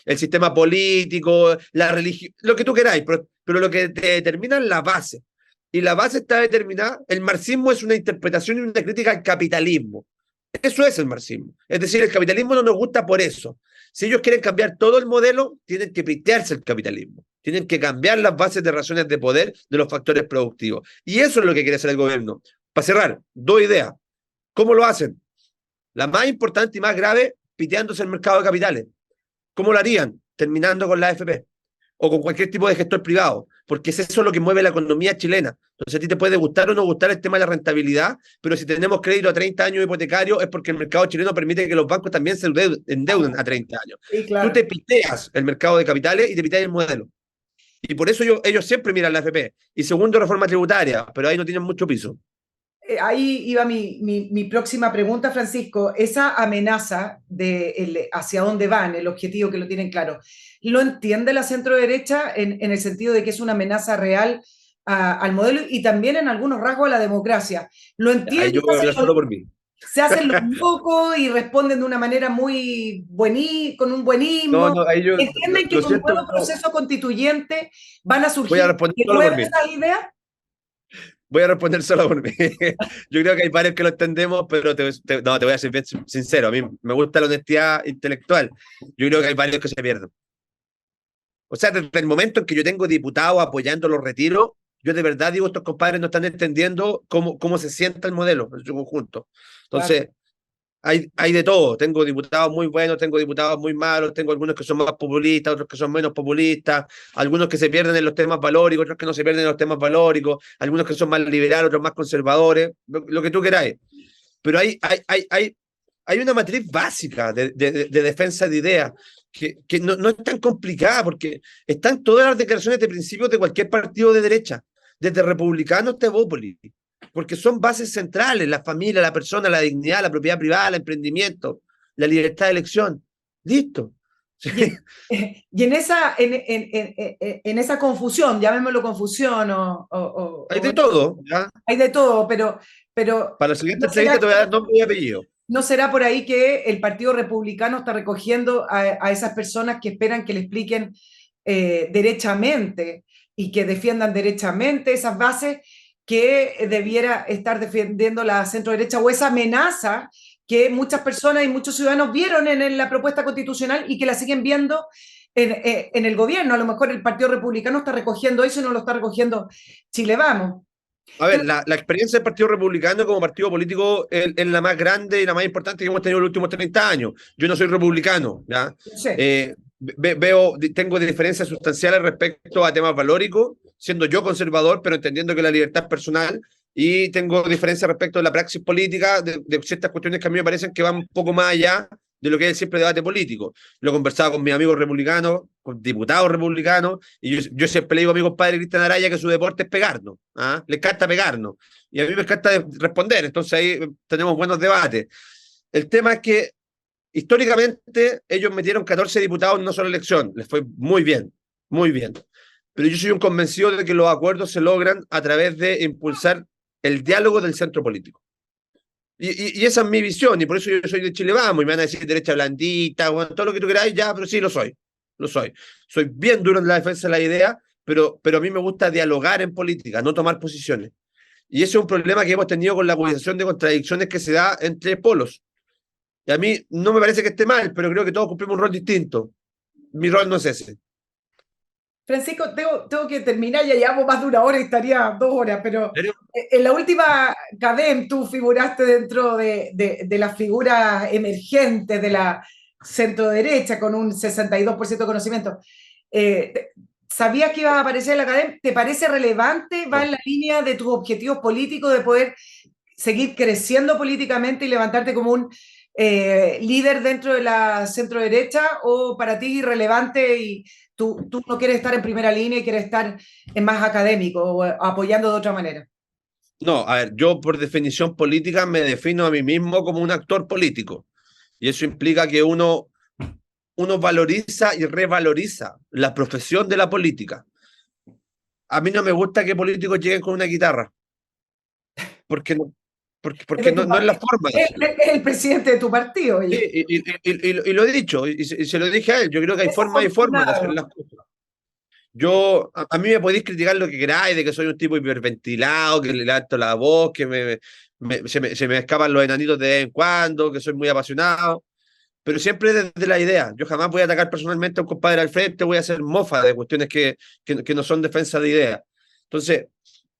el sistema político, la religión, lo que tú queráis, pero lo que te determina es la base. Y la base está determinada. El marxismo es una interpretación y una crítica al capitalismo. Eso es el marxismo. Es decir, el capitalismo no nos gusta por eso. Si ellos quieren cambiar todo el modelo, tienen que pitearse el capitalismo. Tienen que cambiar las bases de razones de poder de los factores productivos. Y eso es lo que quiere hacer el gobierno. Para cerrar, dos ideas. ¿Cómo lo hacen? La más importante y más grave, piteándose el mercado de capitales. ¿Cómo lo harían? Terminando con la AFP o con cualquier tipo de gestor privado, porque es eso lo que mueve la economía chilena. Entonces a ti te puede gustar o no gustar el tema de la rentabilidad, pero si tenemos crédito a 30 años hipotecario es porque el mercado chileno permite que los bancos también se endeuden a 30 años. Sí, Tú claro. te piteas el mercado de capitales y te piteas el modelo. Y por eso ellos siempre miran la AFP. Y segundo, reforma tributaria, pero ahí no tienen mucho piso. Ahí iba mi próxima pregunta, Francisco. Esa amenaza de hacia dónde van, el objetivo que lo tienen claro, ¿lo entiende la centro derecha en el sentido de que es una amenaza real al modelo y también en algunos rasgos a la democracia? ¿Lo Ahí entiende? yo voy a hablar solo por mí. Se hacen los locos y responden de una manera muy con un No, buenismo. no, ahí yo ¿Entienden que lo con un siento, nuevo proceso constituyente van a voy a surgir responder de solo nuevo por mí. esas ideas? Voy a responder solo por mí. Yo creo que hay varios que lo entendemos, pero no, te voy a ser bien sincero. A mí me gusta la honestidad intelectual. Yo creo que hay varios que se pierden. O sea, desde el momento en que yo tengo diputados apoyando los retiros, yo de verdad digo, estos compadres no están entendiendo cómo se sienta el modelo en su conjunto. Claro. Entonces, hay de todo. Tengo diputados muy buenos, tengo diputados muy malos, tengo algunos que son más populistas, otros que son menos populistas, algunos que se pierden en los temas valóricos, otros que no se pierden en los temas valóricos, algunos que son más liberales, otros más conservadores, lo que tú queráis. pero hay una matriz básica de defensa de ideas que no es tan complicada, porque están todas las declaraciones de principios de cualquier partido de derecha, desde republicanos hasta Evópolis, porque son bases centrales: la familia, la persona, la dignidad, la propiedad privada, el emprendimiento, la libertad de elección. Listo. Sí. Y en esa confusión, llamémoslo confusión, Hay de todo, ¿ya? hay de todo, pero Para la siguiente ¿no entrevista será, te voy a dar nombre y apellido. no será por ahí que el Partido Republicano está recogiendo a esas personas que esperan que le expliquen derechamente y que defiendan derechamente esas bases que debiera estar defendiendo la centro derecha, o esa amenaza que muchas personas y muchos ciudadanos vieron en la propuesta constitucional y que la siguen viendo en el gobierno? A lo mejor el Partido Republicano está recogiendo eso y no lo está recogiendo Chile Vamos. A ver, la experiencia del Partido Republicano como partido político es la más grande y la más importante que hemos tenido en los últimos 30 años. Yo no soy republicano, ¿ya? No sé. Tengo diferencias sustanciales respecto a temas valóricos, siendo yo conservador, pero entendiendo que la libertad es personal, y tengo diferencias respecto a la praxis política de ciertas cuestiones que a mí me parecen que van un poco más allá de lo que es el simple debate político. Lo he conversado con mis amigos republicanos, con diputados republicanos, y yo siempre le digo a mi compadre Cristian Araya que su deporte es pegarnos, ¿ah? Le encanta pegarnos, y a mí me encanta responder, entonces ahí tenemos buenos debates. El tema es que históricamente ellos metieron 14 diputados en una sola elección, les fue muy bien, muy bien. Pero yo soy un convencido de que los acuerdos se logran a través de impulsar el diálogo del centro político. Y esa es mi visión, y por eso yo soy de Chile Vamos, y me van a decir derecha blandita, bueno, todo lo que tú queráis, ya, pero sí lo soy, lo soy. Soy bien duro en la defensa de la idea, pero a mí me gusta dialogar en política, no tomar posiciones. Y ese es un problema que hemos tenido con la acusación de contradicciones que se da entre polos. Y a mí no me parece que esté mal, pero creo que todos cumplimos un rol distinto. Mi rol no es ese. Francisco, tengo que terminar, ya llevamos más de una hora y estaría 2 horas, pero ¿Serio? en la última CADEM tú figuraste dentro de las figuras emergentes de la centro derecha con un 62% de conocimiento. ¿Sabías que ibas a aparecer en la CADEM? ¿Te parece relevante? ¿Va en la línea de tus objetivos políticos de poder seguir creciendo políticamente y levantarte como un líder dentro de la centro derecha, o para ti es irrelevante y tú no quieres estar en primera línea y quieres estar en más académico o apoyando de otra manera? No, a ver, yo por definición política me defino a mí mismo como un actor político. Y eso implica que uno valoriza y revaloriza la profesión de la política. A mí no me gusta que políticos lleguen con una guitarra, porque no, porque no es la forma de hacerlo. Es el presidente de tu partido, Sí, oye. y lo he dicho, y se lo dije a él. Yo creo que hay formas y formas de hacer Desafortunado. las cosas. A mí me podéis criticar lo que queráis, de que soy un tipo hiperventilado, que le levanto la voz, que se me escapan los enanitos de vez en cuando, que soy muy apasionado, pero siempre desde la idea. Yo jamás voy a atacar personalmente a un compadre al frente, voy a hacer mofa de cuestiones que no son defensa de ideas. Entonces,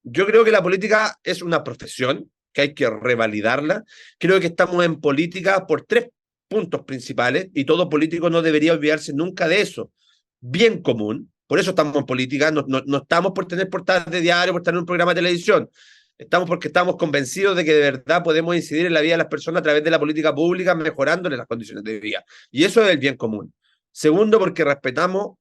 yo creo que la política es una profesión, que hay que revalidarla. Creo que estamos en política por 3 puntos principales, y todo político no debería olvidarse nunca de eso. Bien común, por eso estamos en política, no estamos por tener portadas de diario, por tener un programa de televisión. Estamos porque estamos convencidos de que de verdad podemos incidir en la vida de las personas a través de la política pública, mejorándole las condiciones de vida. Y eso es el bien común. Segundo, porque respetamos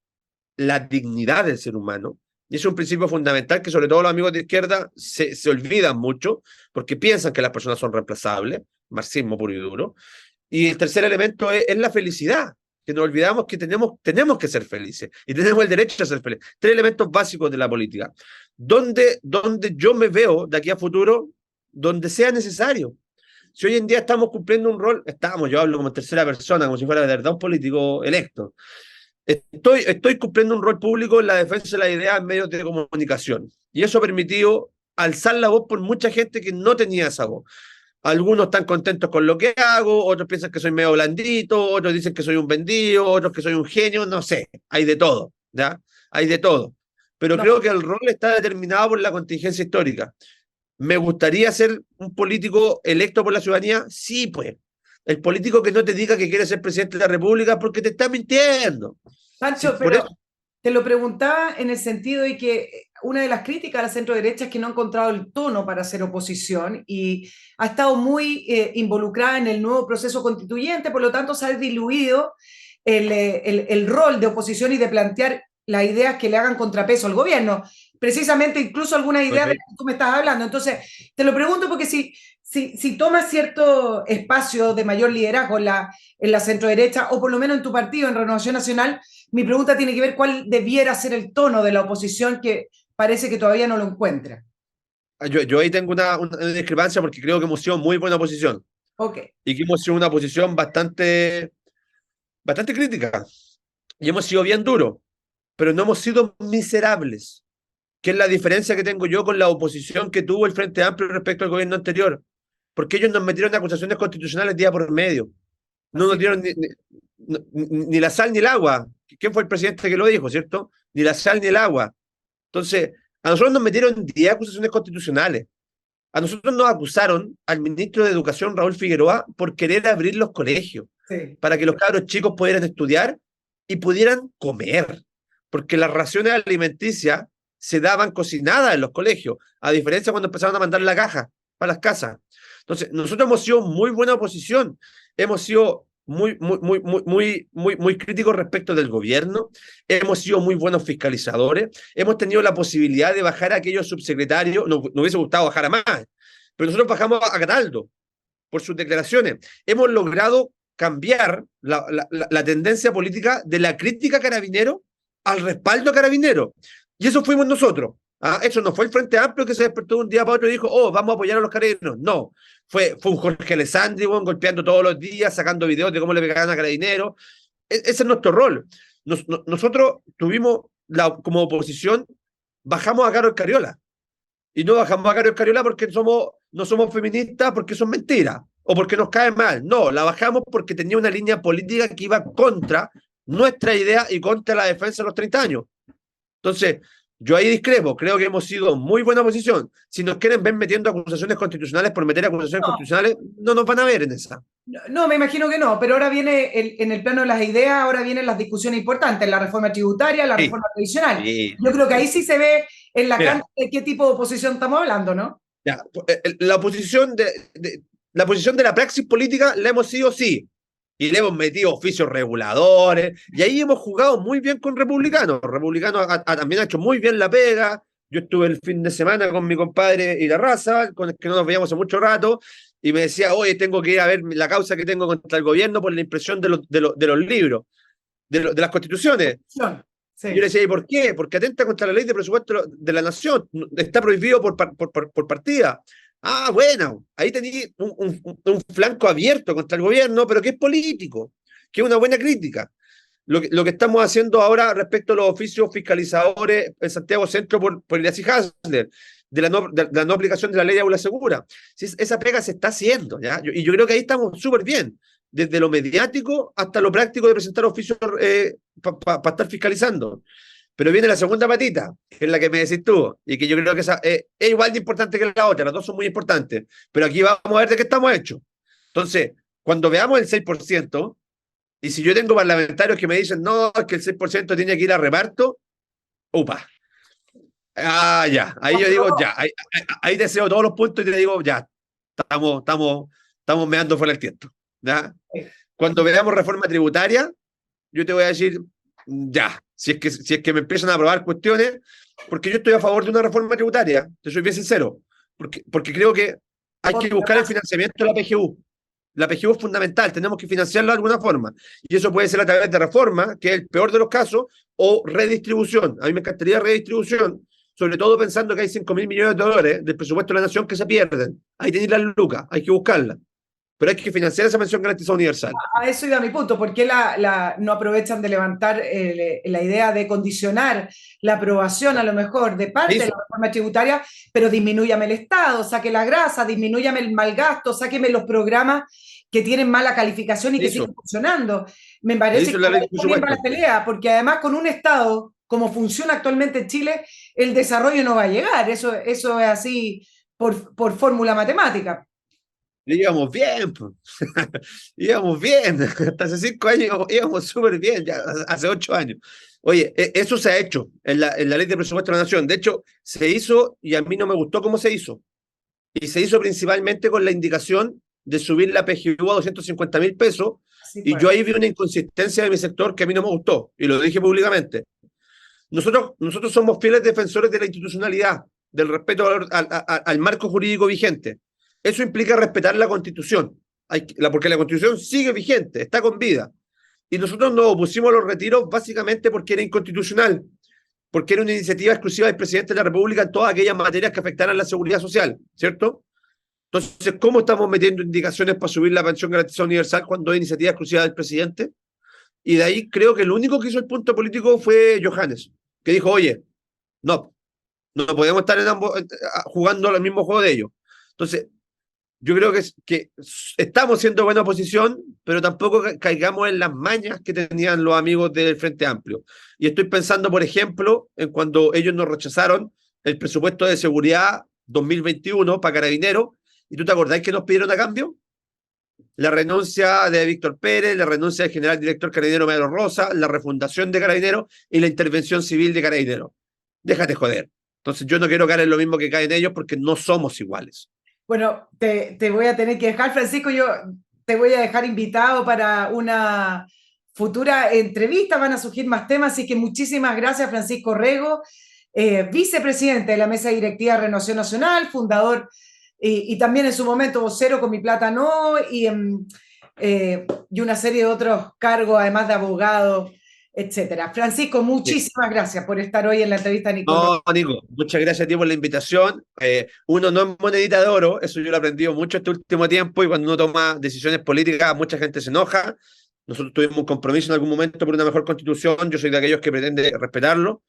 la dignidad del ser humano. Y es un principio fundamental que sobre todo los amigos de izquierda se olvidan mucho, porque piensan que las personas son reemplazables, marxismo puro y duro. Y el tercer elemento es la felicidad, que nos olvidamos que tenemos que ser felices y tenemos el derecho a ser felices. 3 elementos básicos de la política. Donde yo me veo de aquí a futuro, donde sea necesario. Si hoy en día estamos cumpliendo un rol, yo hablo como en tercera persona, como si fuera de verdad un político electo. Estoy cumpliendo un rol público en la defensa de la idea en medios de comunicación. Y eso ha permitido alzar la voz por mucha gente que no tenía esa voz. Algunos están contentos con lo que hago, otros piensan que soy medio blandito, otros dicen que soy un vendido, otros que soy un genio, no sé, hay de todo, ¿ya? Hay de todo. Pero No, creo que el rol está determinado por la contingencia histórica. ¿Me gustaría ser un político electo por la ciudadanía? Sí, pues. El político que no te diga que quiere ser presidente de la República porque te está mintiendo. Sí, Pancho, por pero eso. te lo preguntaba en el sentido de que una de las críticas a la centro derecha es que no ha encontrado el tono para hacer oposición y ha estado muy involucrada en el nuevo proceso constituyente, por lo tanto se ha diluido el rol de oposición y de plantear las ideas que le hagan contrapeso al gobierno. Precisamente incluso algunas ideas de las que tú me estás hablando. Entonces, te lo pregunto porque si tomas cierto espacio de mayor liderazgo en la centro derecha, o por lo menos en tu partido, en Renovación Nacional, mi pregunta tiene que ver cuál debiera ser el tono de la oposición que parece que todavía no lo encuentra. Yo ahí tengo una discrepancia porque creo que hemos sido muy buena oposición Ok. y que hemos sido una oposición bastante crítica y hemos sido bien duros, pero no hemos sido miserables, que es la diferencia que tengo yo con la oposición que tuvo el Frente Amplio respecto al gobierno anterior, porque ellos nos metieron acusaciones constitucionales día por medio, no nos Así. dieron ni la sal ni el agua. ¿Quién fue el presidente que lo dijo, cierto? Ni la sal ni el agua. Entonces, a nosotros nos metieron 10 acusaciones constitucionales. A nosotros nos acusaron al ministro de Educación, Raúl Figueroa, por querer abrir los colegios Sí. para que los cabros chicos pudieran estudiar y pudieran comer, porque las raciones alimenticias se daban cocinadas en los colegios, a diferencia cuando empezaron a mandar la caja para las casas. Entonces, nosotros hemos sido muy buena oposición, hemos sido muy críticos respecto del gobierno, hemos sido muy buenos fiscalizadores, hemos tenido la posibilidad de bajar a aquellos subsecretarios, nos hubiese gustado bajar a más, pero nosotros bajamos a Cataldo por sus declaraciones. Hemos logrado cambiar la tendencia política de la crítica a Carabinero al respaldo a Carabinero. Y eso fuimos nosotros. Eso no fue el Frente Amplio que se despertó de un día para otro y dijo, oh, vamos a apoyar a los carabineros. No, fue un Jorge Alessandri golpeando todos los días, sacando videos de cómo le pegaban a Carabineros. Ese es nuestro rol. Nosotros tuvimos, como oposición, bajamos a Carol Cariola. Y no bajamos a Carol Cariola porque no somos feministas, porque son mentiras, o porque nos cae mal. No, la bajamos porque tenía una línea política que iba contra nuestra idea y contra la defensa de los 30 años. Entonces, yo ahí discrepo, creo que hemos sido muy buena oposición. Si nos quieren ver metiendo acusaciones constitucionales por meter acusaciones constitucionales, no nos van a ver en esa. No, me imagino que no, pero ahora viene en el plano de las ideas, ahora vienen las discusiones importantes, la reforma tributaria, la reforma previsional. Yo creo que ahí sí se ve en la cancha de qué tipo de oposición estamos hablando, ¿no? Ya, la oposición la posición de la praxis política la hemos sido sí, y le hemos metido oficios reguladores, y ahí hemos jugado muy bien con republicanos. Republicanos también ha hecho muy bien la pega. Yo estuve el fin de semana con mi compadre Irarrázaval, con el que no nos veíamos hace mucho rato, y me decía, oye, tengo que ir a ver la causa que tengo contra el gobierno por la impresión de los libros, de las constituciones. Sí. Yo le decía, ¿y por qué? Porque atenta contra la ley de presupuesto de la nación, está prohibido por partida. Ah, bueno, ahí tenía un flanco abierto contra el gobierno, pero que es político, que es una buena crítica. Lo que estamos haciendo ahora respecto a los oficios fiscalizadores en Santiago Centro por Iracy Hasler, de la no aplicación de la ley de aula segura. Esa pega se está haciendo, ¿ya? Y yo creo que ahí estamos súper bien, desde lo mediático hasta lo práctico de presentar oficios para estar fiscalizando. Pero viene la segunda patita, que es la que me decís tú, y que yo creo que esa es igual de importante que la otra, las dos son muy importantes, pero aquí vamos a ver de qué estamos hechos. Entonces, cuando veamos el 6%, y si yo tengo parlamentarios que me dicen, no, es que el 6% tiene que ir a reparto, upa. Ya, ahí yo digo, ya, ahí deseo todos los puntos y te digo, ya, estamos meando fuera el tiento. ¿Ya? Cuando veamos reforma tributaria, yo te voy a decir, ya, si es que me empiezan a aprobar cuestiones, porque yo estoy a favor de una reforma tributaria, te soy bien sincero, porque creo que hay que buscar el financiamiento de la PGU. La PGU es fundamental, tenemos que financiarla de alguna forma, y eso puede ser a través de reforma, que es el peor de los casos, o redistribución. A mí me encantaría redistribución, sobre todo pensando que hay 5.000 millones de dólares del presupuesto de la nación que se pierden. Ahí tenéis las lucas, hay que buscarla. Pero hay que financiar esa pensión garantizada universal. A eso iba mi punto. ¿Por qué no aprovechan de levantar la idea de condicionar la aprobación a lo mejor de parte de la reforma tributaria, pero disminúyame el Estado, saque la grasa, disminúyame el mal gasto, sáqueme los programas que tienen mala calificación y que siguen funcionando? Me parece que también va la pelea, porque además con un Estado como funciona actualmente en Chile, el desarrollo no va a llegar. Eso es así por fórmula matemática. íbamos bien, po. Íbamos bien, hasta hace 5 años íbamos súper bien, ya hace 8 años. Oye, eso se ha hecho en la ley de presupuesto de la Nación. De hecho, se hizo y a mí no me gustó cómo se hizo. Y se hizo principalmente con la indicación de subir la PGU a 250.000 pesos. Así Y fue. yo ahí vi una inconsistencia de mi sector que a mí no me gustó. Y lo dije públicamente. Nosotros somos fieles defensores de la institucionalidad, del respeto al marco jurídico vigente. Eso implica respetar la Constitución, porque la Constitución sigue vigente, está con vida. Y nosotros nos opusimos a los retiros básicamente porque era inconstitucional, porque era una iniciativa exclusiva del presidente de la República en todas aquellas materias que afectaran la seguridad social, ¿cierto? Entonces, ¿cómo estamos metiendo indicaciones para subir la pensión garantizada universal cuando hay iniciativa exclusiva del presidente? Y de ahí creo que el único que hizo el punto político fue Johannes, que dijo, oye, no, no podemos estar en ambos, jugando al mismo juego de ellos. Entonces, yo creo que estamos siendo buena oposición, pero tampoco caigamos en las mañas que tenían los amigos del Frente Amplio. Y estoy pensando, por ejemplo, en cuando ellos nos rechazaron el presupuesto de seguridad 2021 para Carabineros, y tú te acordás que nos pidieron a cambio la renuncia de Víctor Pérez, la renuncia del general director Carabinero Pedro Rosa, la refundación de Carabineros y la intervención civil de Carabineros. Déjate joder. Entonces yo no quiero caer en lo mismo que caen ellos porque no somos iguales. Bueno, te voy a tener que dejar, Francisco, yo te voy a dejar invitado para una futura entrevista, van a surgir más temas, así que muchísimas gracias, Francisco Rego, vicepresidente de la Mesa Directiva de Renovación Nacional, fundador y también en su momento vocero con Mi Plata No, y una serie de otros cargos, además de abogado, etcétera. Francisco, Sí. muchísimas gracias por estar hoy en la entrevista, Nicolás. No, Nico, muchas gracias a ti por la invitación. Uno no es monedita de oro, eso yo lo he aprendido mucho este último tiempo y cuando uno toma decisiones políticas mucha gente se enoja. Nosotros tuvimos un compromiso en algún momento por una mejor constitución, yo soy de aquellos que pretende respetarlo.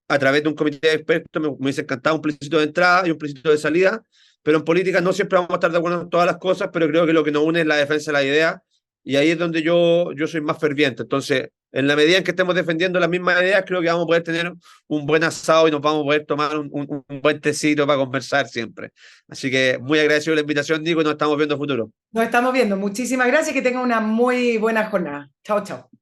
A través de un comité de expertos me hubiese encantado un plebiscito de entrada y un plebiscito de salida, pero en política no siempre vamos a estar de acuerdo en todas las cosas, pero creo que lo que nos une es la defensa de la idea y ahí es donde yo soy más ferviente. Entonces, en la medida en que estemos defendiendo las mismas ideas, creo que vamos a poder tener un buen asado y nos vamos a poder tomar un buen tecito para conversar siempre. Así que muy agradecido la invitación, Nico, y nos estamos viendo en futuro. Nos estamos viendo. Muchísimas gracias y que tengan una muy buena jornada. Chao, chao.